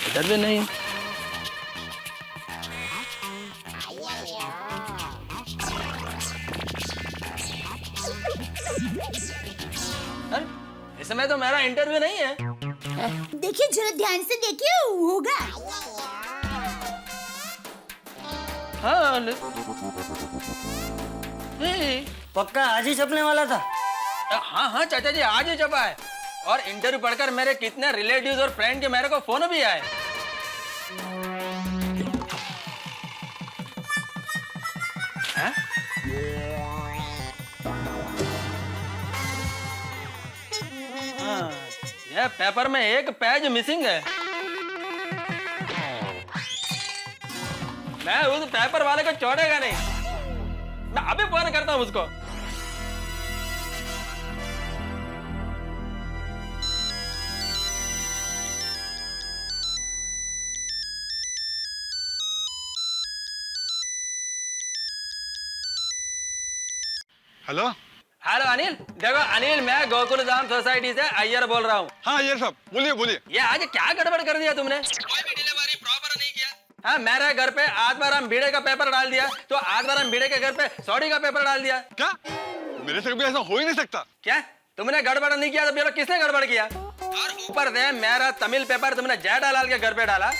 इधर भी नहीं। इसमें तो मेरा इंटरव्यू नहीं है। देखिए, जरा ध्यान से देखिए, होगा। हाँ, पक्का आज ही छपने वाला था? हाँ चाचा जी, आज ही छपा है। और इंटरव्यू पढ़कर मेरे कितने रिलेटिव्स और फ्रेंड के मेरे को फोन भी आए। हाँ? यह पेपर में एक पेज मिसिंग है। मैं उस पेपर वाले को छोड़ेगा नहीं। मैं अभी फोन करता हूँ उसको। हेलो हेलो अनिल, देखो अनिल, मैं गोकुल धाम सोसाइटी से अय्यर बोल रहा हूँ। हाँ अय्यर साहब, बोलिए बोलिए। ये आज क्या गड़बड़ कर दिया तुमने? कोई भी डिलीवरी प्रॉपर नहीं किया। हाँ, मेरे घर पे आत्माराम भिड़े का पेपर डाल दिया, तो आत्माराम भिड़े के घर पे सौड़ी का पेपर डाल दिया। क्या? मेरे से कभी ऐसा हो ही नहीं सकता। क्या तुमने गड़बड़ नहीं किया तो बोलो किसने गड़बड़ किया? और ऊपर से मेरा तमिल पेपर तुमने जेठालाल के घर पे डाला,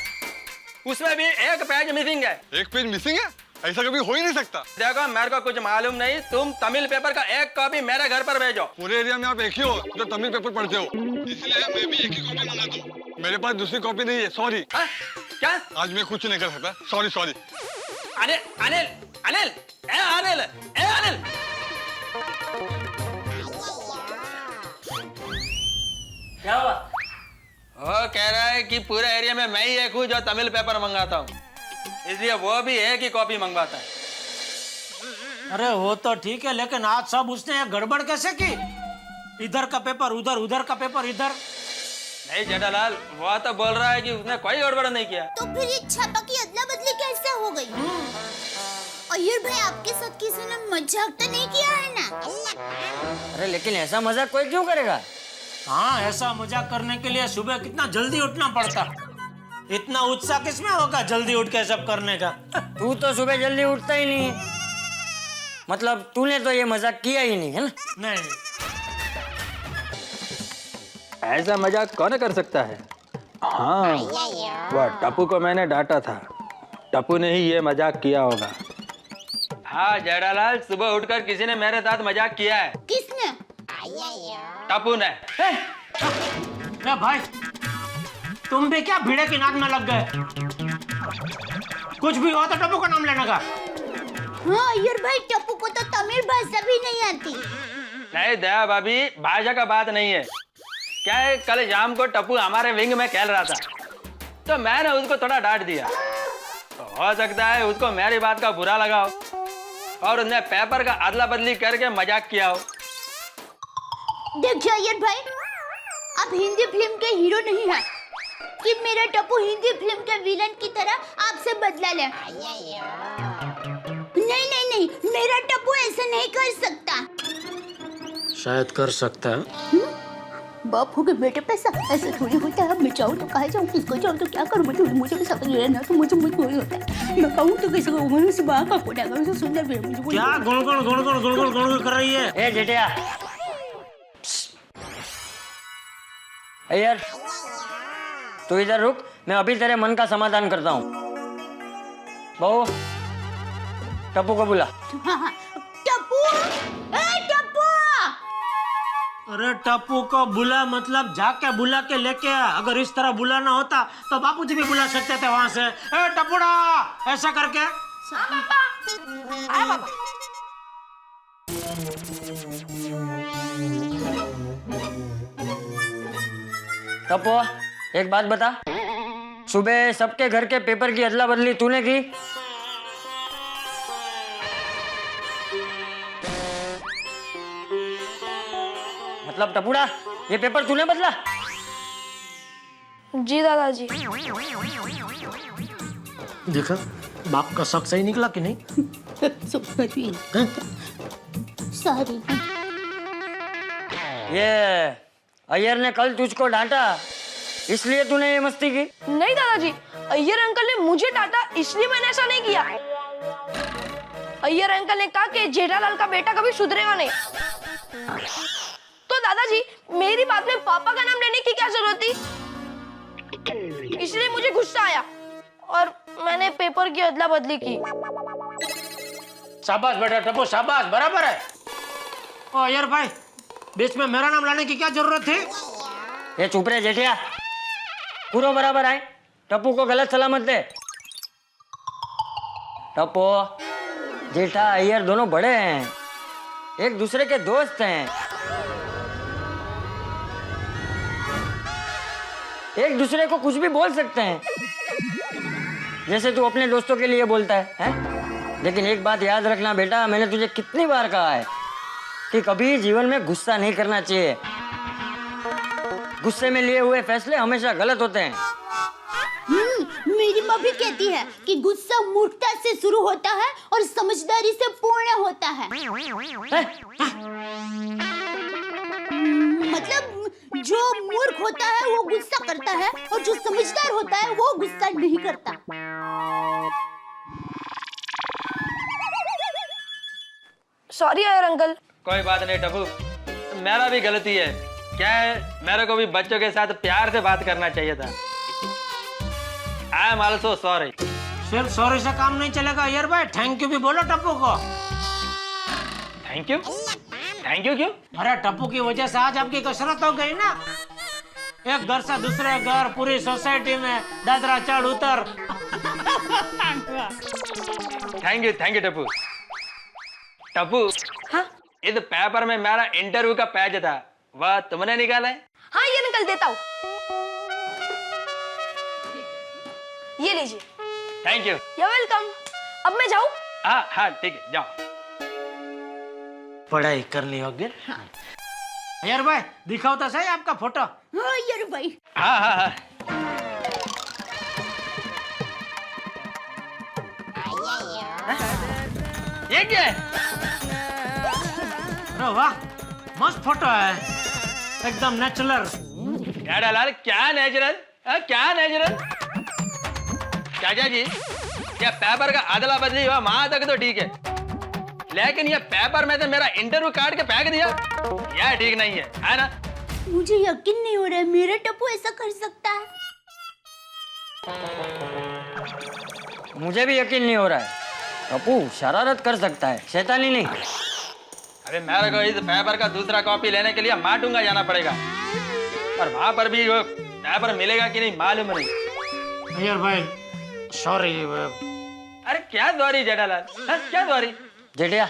उसमें भी एक पेज मिसिंग है। एक पेज मिसिंग है? ऐसा कभी हो ही नहीं सकता। देखो, मेरे को कुछ मालूम नहीं, तुम तमिल पेपर का एक कॉपी मेरे घर पर भेजो। पूरे एरिया में आप एक ही हो जो तमिल पेपर पढ़ते हो, इसलिए मैं भी एक ही कॉपी मंगाता हूँ। मेरे पास दूसरी कॉपी नहीं है, सॉरी। क्या? आज मैं कुछ नहीं कर सकता, सॉरी सॉरी। अनिल अनिल अनिल ए अनिल ए अनिल, क्या हुआ? वो कह रहा है कि पूरे एरिया में मैं ही एक हूँ जो तमिल पेपर मंगाता हूँ, इसलिए वो भी एक ही कॉपी मंगवाता है। अरे वो तो ठीक है, लेकिन आज सब उसने गड़बड़ कैसे की? इधर का पेपर उधर, उधर का पेपर इधर। नहीं जेठालाल, वो तो बोल रहा है कि उसने कोई गड़बड़ नहीं किया। तो फिर ये छापा की अदला बदली कैसे हो गई? अय्यर भाई, आपके साथ किसी ने मजाक तो नहीं किया है ना? अरे लेकिन ऐसा मजाक कोई क्यों करेगा? हाँ, ऐसा मजाक करने के लिए सुबह कितना जल्दी उठना पड़ता। इतना उत्साह किसमें होगा जल्दी उठ के सब करने का? तू तो सुबह जल्दी उठता ही नहीं, मतलब तूने तो ये मजाक किया ही नहीं, है ना? नहीं, ऐसा मजाक कौन कर सकता है? हाँ, वह टप्पू को मैंने डांटा था, टप्पू ने ही ये मजाक किया होगा। हाँ जेठालाल, सुबह उठकर किसी ने मेरे साथ मजाक किया है। किसने? टप्पू ने। अरे भाई, तुम भी क्या भीड़े की नाक में लग गए? कुछ भी हो तो टप्पू का नाम लेने का। हाँ अय्यर भाई, टप्पू को तो तमिल भाषा भी नहीं आती। नहीं दया भाभी, भाषा का बात नहीं है। क्या है, कल शाम को टप्पू हमारे विंग में खेल रहा था, तो मैंने उसको थोड़ा डांट दिया। तो हो सकता है उसको मेरी बात का बुरा लगा हो और उसने पेपर का अदला बदली करके मजाक किया हो। देखिए अय्यर भाई, आप हिंदी फिल्म के हीरो नहीं हैं कि मेरा टप्पू हिंदी फिल्म के विलन की तरह आपसे बदला ले। नहीं नहीं नहीं, मेरा टप्पू ऐसा नहीं कर सकता। शायद कर सकता है। बाप हो गए बेटे, पैसा ऐसे थोड़ी होता है। मैं चाहूँ तो कहा जाऊँ, किसको चाहूँ तो क्या करूँ? मुझे भी समझ नहीं ना, तो मुझे थोड़ी होता है। मैं कहूँ तो कैसे कहूँ? मैंने सुबह का कोटा करूँ तो सुंदर भी मुझे क्या गुण कर रही है? ए जेठिया, अय्यर तू इधर रुक, मैं अभी तेरे मन का समाधान करता हूँ। बहू, टप्पू को बुला। टप्पू, ए टप्पू! अरे टप्पू को बुला मतलब जाके बुला के लेके आ। अगर इस तरह बुलाना होता तो बापूजी भी बुला सकते थे वहां से। ए टप्पूड़ा, ऐसा करके। टप्पू, एक बात बता, सुबह सबके घर के पेपर की अदला बदली तूने की? मतलब टप्पूड़ा, ये पेपर तूने बदला? जी दादाजी। देखा, बाप का शक सही निकला कि नहीं? सॉरी। ये अय्यर ने कल तुझको डांटा, इसलिए तूने ये मस्ती की? नहीं दादाजी, अय्यर अंकल ने मुझे डांटा इसलिए मैंने ऐसा नहीं किया। अय्यर अंकल ने कहा कि जेठालाल का बेटा कभी सुधरेगा नहीं। तो दादाजी, मेरी बात में पापा का नाम लेने की क्या जरूरत थी? इसलिए मुझे गुस्सा आया और मैंने पेपर की अदला बदली की। शाबाश बेटा टप्पू, शाबाश, बराबर है। ओ अय्यर भाई, बीच में मेरा नाम लाने की क्या जरूरत थी? ये चुप रहे जेठिया, पूरा बराबर आए, टप्पू को गलत सलामत दे। टप्पू, जेठा अय्यर दोनों बड़े हैं, एक दूसरे के दोस्त हैं, एक दूसरे को कुछ भी बोल सकते हैं, जैसे तू अपने दोस्तों के लिए बोलता है? लेकिन एक बात याद रखना बेटा, मैंने तुझे कितनी बार कहा है कि कभी जीवन में गुस्सा नहीं करना चाहिए। गुस्से में लिए हुए फैसले हमेशा गलत होते हैं। मेरी माँ भी कहती है कि गुस्सा मूर्खता से शुरू होता है और समझदारी से पूर्ण होता है। मतलब जो मूर्ख होता है वो गुस्सा करता है और जो समझदार होता है वो गुस्सा नहीं करता। Sorry Iyer uncle. कोई बात नहीं टप्पू, मेरा भी गलती है। क्या है, मेरे को भी बच्चों के साथ प्यार से बात करना चाहिए था। I am also sorry. सिर्फ सॉरी से काम नहीं चलेगा अय्यर भाई, थैंक यू भी बोलो टप्पू को। Thank you? थैंक यू क्यों? अरे टप्पू की वजह से आज आपकी कसरत हो गई ना। एक घर से दूसरे घर, पूरी सोसाइटी में दादरा चढ़ उतर। Thank you Tappu. टप्पू, हाँ? इस पेपर में मेरा इंटरव्यू का पेज था, वह तुमने निकाला है? हाँ, ये निकल देता हूँ। ये लीजिए। Thank you. You're welcome। अब मैं जाऊँ? हाँ ठीक है, जाओ। पढ़ाई कर ली होगी। अय्यर भाई, दिखाओ तो सही आपका फोटो। हाँ अय्यर भाई। हाँ हाँ हाँ ये क्या है? अरे वाह, मस्त फोटो है, एकदम नेचुरल। जेठालाल क्या नेचुरल? क्या नेचुरल? चाचा जी, ये पेपर का अदला बदली हुआ वहां तक तो ठीक है, लेकिन ये पेपर में से मेरा इंटरव्यू काट के फेंक दिया, यह ठीक नहीं है ना? मुझे यकीन नहीं हो रहा है मेरा टप्पू ऐसा कर सकता है। मुझे भी यकीन नहीं हो रहा है, टप्पू शरारत कर सकता है, शैतानी नहीं। अरे मेरे को इस पेपर का दूसरा कॉपी लेने के लिए माटूंगा जाना पड़ेगा, और वहां पर भी वो पेपर मिलेगा कि नहीं मालूम नहीं। अय्यर भाई सॉरी। अरे क्या सॉरी जेठालाल, क्या सॉरी? जेठिया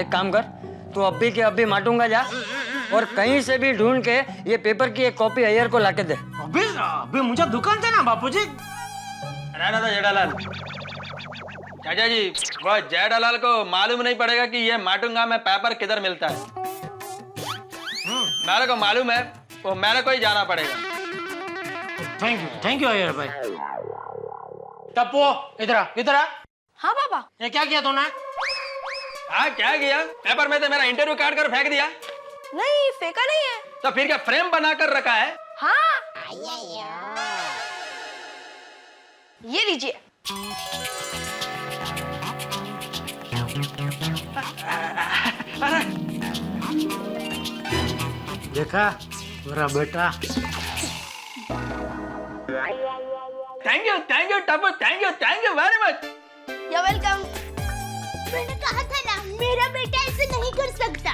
एक काम कर, तू अभी के अभी माटूंगा जा और कहीं से भी ढूंढ के ये पेपर की एक कॉपी अय्यर को लाके दे। अभी मुझे दुकान थे ना बापूजी। रहना था जेठालाल। चाचा जी, वो जेठालाल को मालूम नहीं पड़ेगा कि ये माटूंगा में पेपर किधर मिलता है। मेरे को मालूम है, वो मेरे को ही जाना पड़ेगा। थैंक यू अय्यर भाई। टप्पू इधर आ। हाँ पापा। ये क्या किया तूने? हाँ क्या किया? पेपर में से मेरा इंटरव्यू काट कर फेंक दिया। नहीं, फेंका नहीं है। तो फिर क्या फ्रेम बनाकर रखा है? हाँ, ये लीजिए। देखा मेरा बेटा। Thank you Tappu, thank you very much. You're welcome। मैंने कहा था ना मेरा बेटा ऐसे नहीं कर सकता।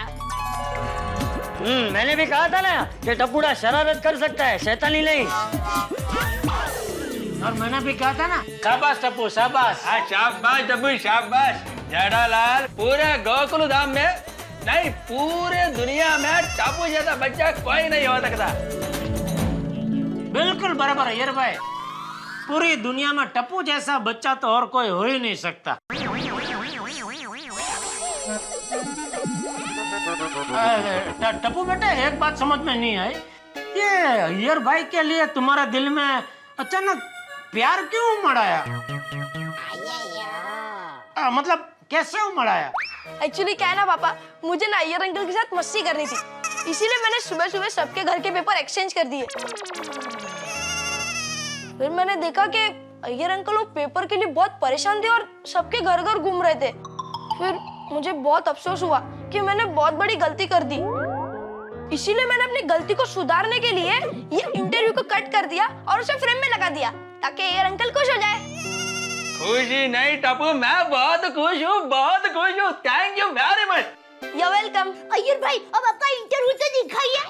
मैंने भी कहा था ना कि टप्पूड़ा शरारत कर सकता है, शैतानी नहीं। और मैंने भी कहा था ना, शाबाश टप्पू शाबाश। हाँ शाबाश टप्पू शाबाश। जेठालाल, पूरे गोकुल धाम में नहीं, पूरे दुनिया में टप्पू जैसा बच्चा कोई नहीं हो सकता। बिल्कुल बराबर अय्यर भाई, पूरी दुनिया में टप्पू जैसा बच्चा तो और कोई हो ही नहीं सकता। टप्पू बेटा एक बात समझ में नहीं आई, ये अय्यर भाई के लिए तुम्हारे दिल में अचानक प्यार क्यों उमड़ आया? मतलब कैसे उमड़ आया? एक्चुअली क्या है ना पापा, मुझे ना अय्यर अंकल के साथ मस्ती करनी थी, इसीलिए मैंने सुबह सुबह सबके घर के पेपर एक्सचेंज कर दिए। फिर मैंने देखा कि अय्यर अंकल वो पेपर के लिए बहुत परेशान थे और सबके घर घर घूम रहे थे। फिर मुझे बहुत अफसोस हुआ कि मैंने बहुत बड़ी गलती कर दी, इसीलिए मैंने अपनी गलती को सुधारने के लिए ये इंटरव्यू को कट कर दिया और उसे फ्रेम में लगा दिया ताकि अय्यर अंकल खुश हो जाए। खुशी नहीं टप्पू, मैं बहुत खुश हूँ, बहुत खुश हूँ। Thank you very much. You're welcome। Iyer भाई अब आपका इंटरव्यू तो दिखाइए।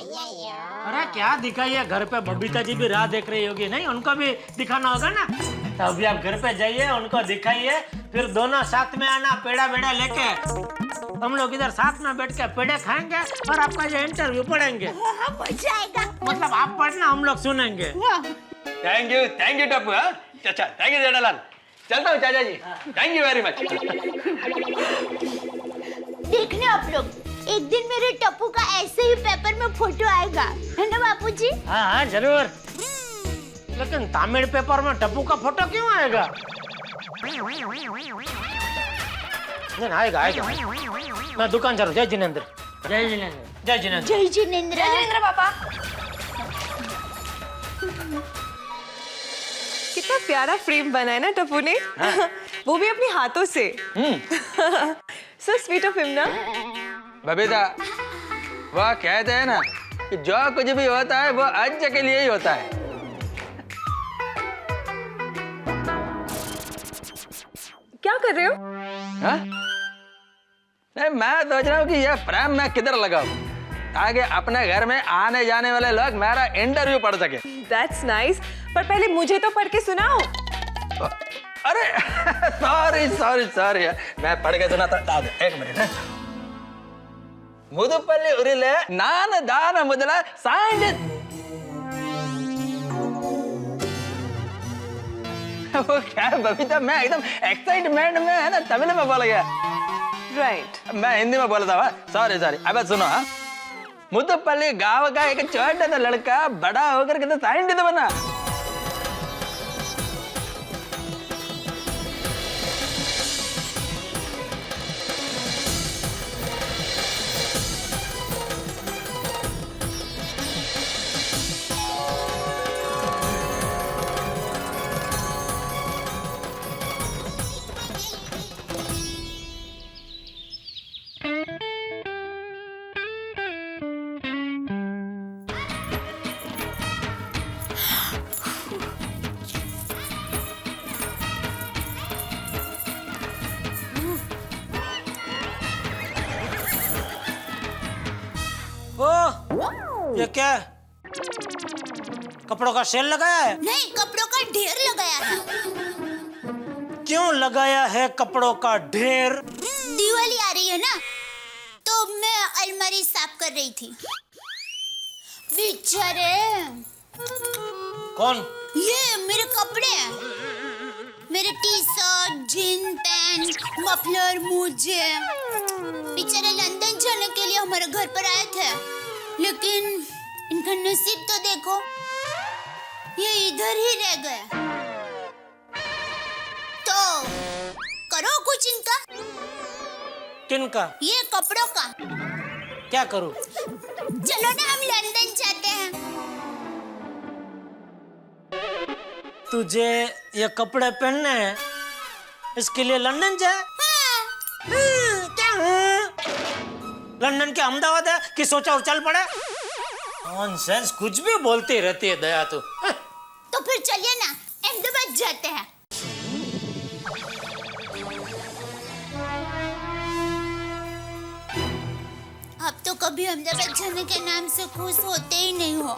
अरे क्या दिखाइए, घर पे बबीता जी भी राह देख रही होगी, नहीं उनको भी दिखाना होगा ना। तो अभी आप घर पे जाइए, उनको दिखाइए, फिर दोनों साथ में आना पेड़ा बेड़ा लेके, हम लोग इधर साथ में बैठ के पेड़े खाएंगे और आपका जो इंटरव्यू पढ़ेंगे। मजा आएगा। मतलब आप पढ़ना, हम लोग सुनेंगे। Thank you Tappu. अच्छा थैंक यू जेठालाल, चलता हूँ चाचा जी। Thank you very much. देखना आप लोग, एक दिन मेरे टप्पू का ऐसे ही पेपर में फोटो आएगा, है ना बापूजी? हाँ हाँ जरूर। लेकिन तमिल पेपर में टप्पू का फोटो क्यों आएगा? आएगा। मैं दुकान चलूं। जय जिनेंद्र। जय जिनेंद्र। जय जिनेंद्र। जय जिनेंद्र। जय जिनेंद्र पापा। कितना प्यारा फ्रेम बनाया ना टप्पू ने। वो भी अपने हाथों से। So sweet of him ना। बबीता, वह कहते हैं ना कि जो कुछ भी होता है वो अच्छे के लिए ही होता है। क्या कर रहे हो? हाँ? नहीं, मैं सोच रहा हूँ कि यह फ्रेम मैं किधर लगाऊं ताकि अपने घर में आने जाने वाले लोग मेरा इंटरव्यू पढ़ सके। That's nice। पर पहले मुझे तो पढ़ के सुनाओ। अरे सॉरी मैं पढ़ के सुना था। एक मिनट। मुदुपल्ली उरिले नान दान मुदला साइंटिस्ट। वो क्या बबीता, मैं एकदम एक्साइटमेंट में है ना, तमिल में बोल गया। राइट। मैं हिंदी में बोला था। सॉरी। अब सुनो। हाँ, मुतपल्ली गांव का एक छोटा सा लड़का बड़ा होकर के तो साइंटिस्ट बना। ये क्या है? कपड़ों का सेल लगाया है? नहीं, कपड़ों का ढेर लगाया है। क्यों लगाया है कपड़ों का ढेर? दिवाली आ रही है ना, तो मैं अलमारी साफ कर रही थी। बेचारे। कौन? ये मेरे कपड़े हैं, मेरे T shirt, gene pant, muffler, मोजे। बेचारे लंदन जाने के लिए हमारे घर पर आए थे, लेकिन इनका नसीब तो देखो, ये इधर ही रह गए। तो करो कुछ इनका। किनका? ये कपड़ों का। क्या करूं? चलो ना, हम लंदन जाते हैं। तुझे ये कपड़े पहनने हैं, इसके लिए लंदन जाए? क्या लंदन के अहमदाबाद है कि सोचा और चल पड़े? नॉनसेंस, कुछ भी बोलती रहती है दया तू। तो फिर चलिए ना, अहमदाबाद जाते हैं। आप तो कभी अहमदाबाद जाने के नाम से खुश होते ही नहीं हो।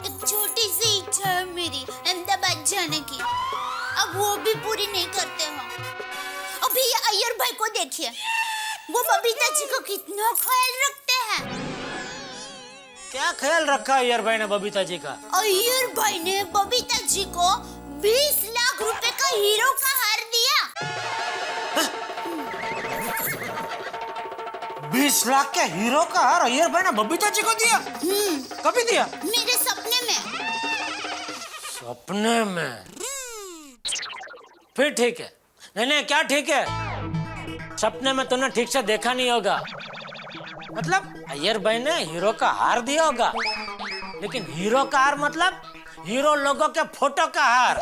एक छोटी सी इच्छा है मेरी अहमदाबाद जाने की, अब वो भी पूरी नहीं करते हो। अभी ये अय्यर भाई को देखिए, वो बबीता जी को कितना ख्याल रखते हैं। क्या ख्याल रखा अय्यर भाई ने बबीता जी का? अय्यर भाई ने बबीता जी को 20 लाख रुपए का हीरो का हार दिया। 20 लाख के हीरो का हार अय्यर भाई ने बबीता जी को दिया? कभी दिया? मेरे सपने में। सपने में? फिर ठीक है। नहीं, क्या ठीक है? सपने में तूने ठीक से देखा नहीं होगा। मतलब अय्यर भाई ने हीरो का हार दिया होगा, लेकिन हीरो का हार मतलब हीरो लोगों के फोटो का हार।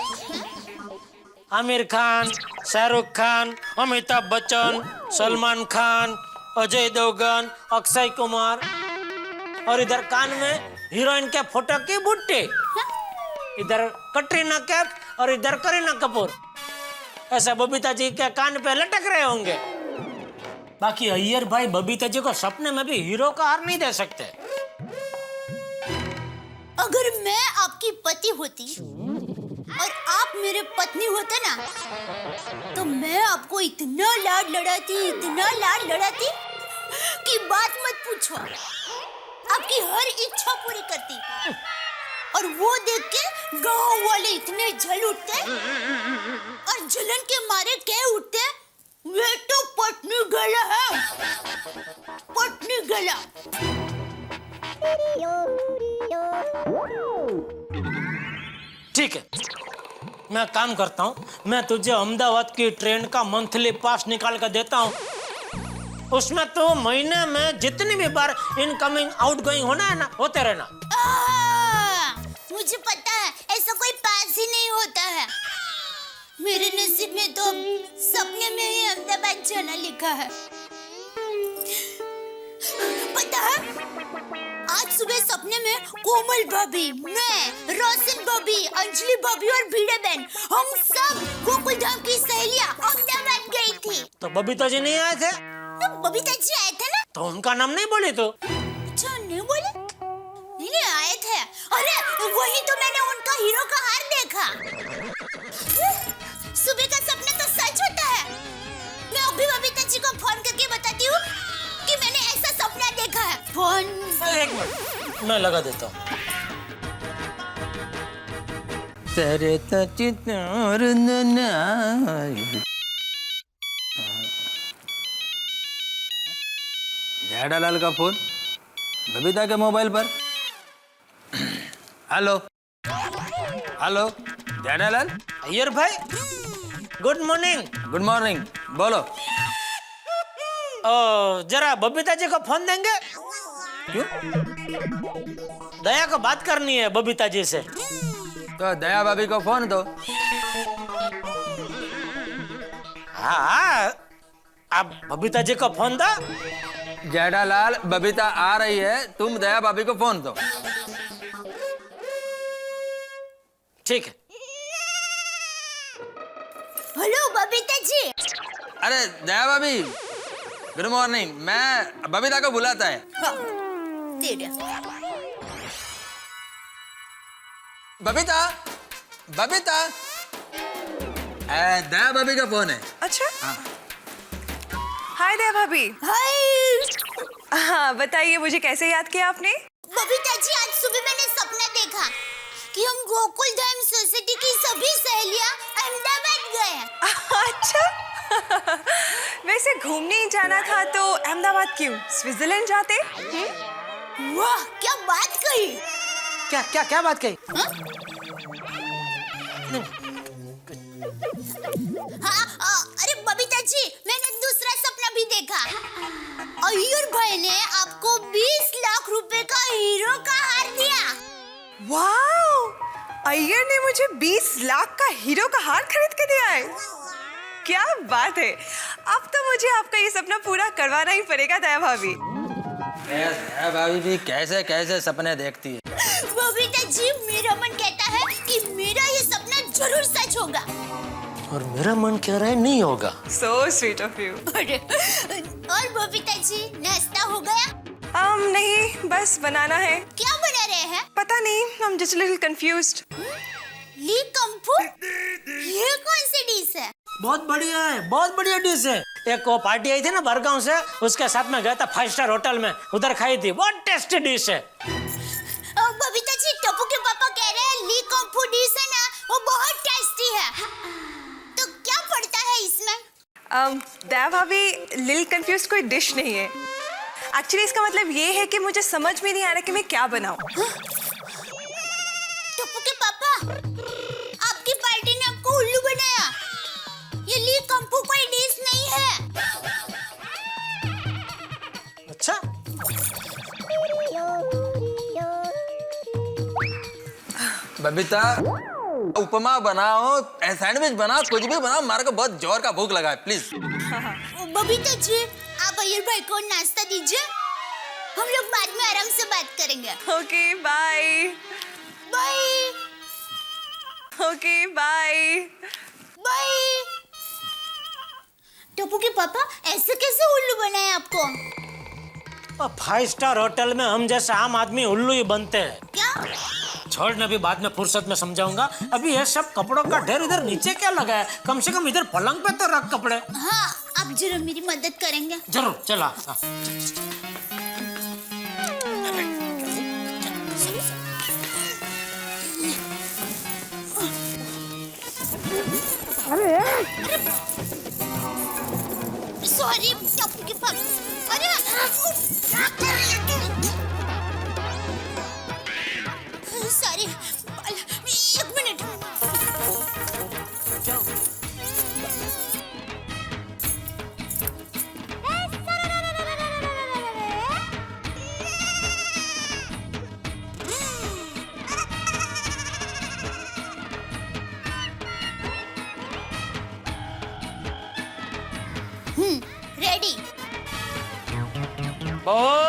आमिर खान, शाहरुख खान, अमिताभ बच्चन, सलमान खान, अजय देवगन, अक्षय कुमार, और इधर कान में हीरोइन के फोटो की बुट्टी, इधर कटरीना कैफ और इधर करीना कपूर। ऐसा बबीता जी के कान पे लटक रहे होंगे। बाकी अय्यर भाई बबीता जी को सपने में भी हीरो का हार नहीं दे सकते। अगर मैं आपकी पति होती और आप मेरे पत्नी होते ना, तो मैं आपको इतना लाड लड़ाती कि बात मत पूछो। आपकी हर इच्छा पूरी करती, और वो देख के गांव वाले इतने जल उठते और जलन के मारे कह उठते, ये तो पत्नी गला है, पत्नी गला। ठीक है, मैं काम करता हूँ, मैं तुझे अहमदाबाद की ट्रेन का मंथली पास निकाल कर देता हूँ। उसमें तो महीने में जितनी भी बार इनकमिंग आउटगोइंग होना है ना, होते रहना। मुझे पता है, ऐसा कोई पास ही नहीं होता है। मेरे नसीब में तो सपने में ही अहमदाबाद जाना लिखा है। पता है, आज सुबह सपने में कोमल भाभी, मैं, रोशन भाभी, अंजलि भाभी और भीड़े बहन, हम सब गोकुल धाम की सहेलियां अहमदाबाद गई थी। तो बबीता जी नहीं आए थे? तो बबीता जी आए थे ना। तो उनका नाम नहीं बोले तो? अच्छा, नहीं बोले? नहीं आए थे। अरे वही तो मैंने उनका हीरो का हार देखा। सुबह का सपना तो सच होता है। मैं अभी बबीता जी को फोन करके बताती हूँ कि मैंने ऐसा सपना देखा है। फोन। एक मिनट, मैं लगा देता हूँ। तेरे जेठालाल का फोन। बबीता के मोबाइल पर। Hello hello Jailal. अय्यर भाई, गुड मॉर्निंग। गुड मॉर्निंग, बोलो। जरा बबीता जी को फोन देंगे? क्यों? दया को बात करनी है बबीता जी से। तो दया भाभी को फोन दो। हाँ, आप बबीता जी को फोन दो। जेठालाल, बबीता आ रही है, तुम दया भाभी को फोन दो। ठीक है। हेलो बबीता जी। अरे दया भाभी, गुड मॉर्निंग। मैं बबीता को बुलाता है। बबीता, बबीता, दया भाभी का फोन है। अच्छा। हाय दया भाभी। हाय। हाँ बताइए, मुझे कैसे याद किया आपने? बबीता जी, आज सुबह मैंने सपना देखा कि हम गोकुल धाम सोसाइटी की सभी सहेलियां अहमदाबाद गए हैं। अच्छा। वैसे घूमने ही जाना था तो अहमदाबाद क्यों, स्विट्जरलैंड जाते? वाह, क्या बात कही। क्या क्या क्या बात कही? हाँ, अरे बबीता जी, मैंने दूसरा सपना भी देखा। अय्यर भाई ने आपको 20 लाख रुपए का हीरो का हार दिया। वाह, अय्यर ने मुझे 20 लाख का हीरो का हार खरीद के दिया है। क्या बात है। अब तो मुझे आपका ये सपना पूरा करवाना ही पड़ेगा दया भाभी। दया भाभी भी कैसे कैसे सपने देखती है। बबीता जी, मेरा मन कहता है कि मेरा ये सपना जरूर सच होगा। और मेरा मन कह रहा है नहीं होगा। So sweet of you. और बबीता जी, नाश्ता हो गया? नहीं, बस बनाना है। क्या बना रहे हैं? पता नहीं, I'm just a little confused. ली कंफू? ये कौन सी डिश है? बहुत बढ़िया है, बहुत बढ़िया डिश है। एक वो पार्टी आई थी ना बरगांव से, उसके साथ में गया था 5 स्टार होटल में, उधर खाई थी। बहुत टेस्टी डिश है। बबीता जी, टप्पू के पापा कह रहे हैं ली कंफू डिश है ना, वो बहुत टेस्टी है। तो क्या पड़ता है इसमें? दया भाभी, लिल कंफ्यूज कोई डिश नहीं है। एक्चुअली इसका मतलब ये है कि मुझे समझ में नहीं आ रहा कि मैं क्या बनाऊं। टप्पू के पापा, आपकी पार्टी ने आपको उल्लू बनाया। ये ली कंफू कोई डिश नहीं है। अच्छा, बबीता, उपमा बनाओ, सैंडविच बनाओ, कुछ भी बनाओ, हमारे को बहुत जोर का भूख लगा है, प्लीज। बबीता जी, आप अय्यर भाई को नाश्ता दीजिए, हम लोग बाद में आराम से बात करेंगे। Okay bye. Bye. Okay bye. Bye. Tappu के पापा, ऐसे कैसे उल्लू बनाए आपको? 5 स्टार होटल में हम जैसे आम आदमी उल्लू ही बनते हैं। क्या? छोड़ना भी बाद में फुर्सत में समझाऊंगा। अभी ये सब कपड़ों का ढेर इधर नीचे क्या लगा है? कम से कम इधर पलंग पे तो रख कपड़े। हाँ, आप जरा मेरी मदद करेंगे? जरूर, चला। सॉरी टप्पू के पापा। अरे सॉरी, 1 मिनट। रेडी। बहुत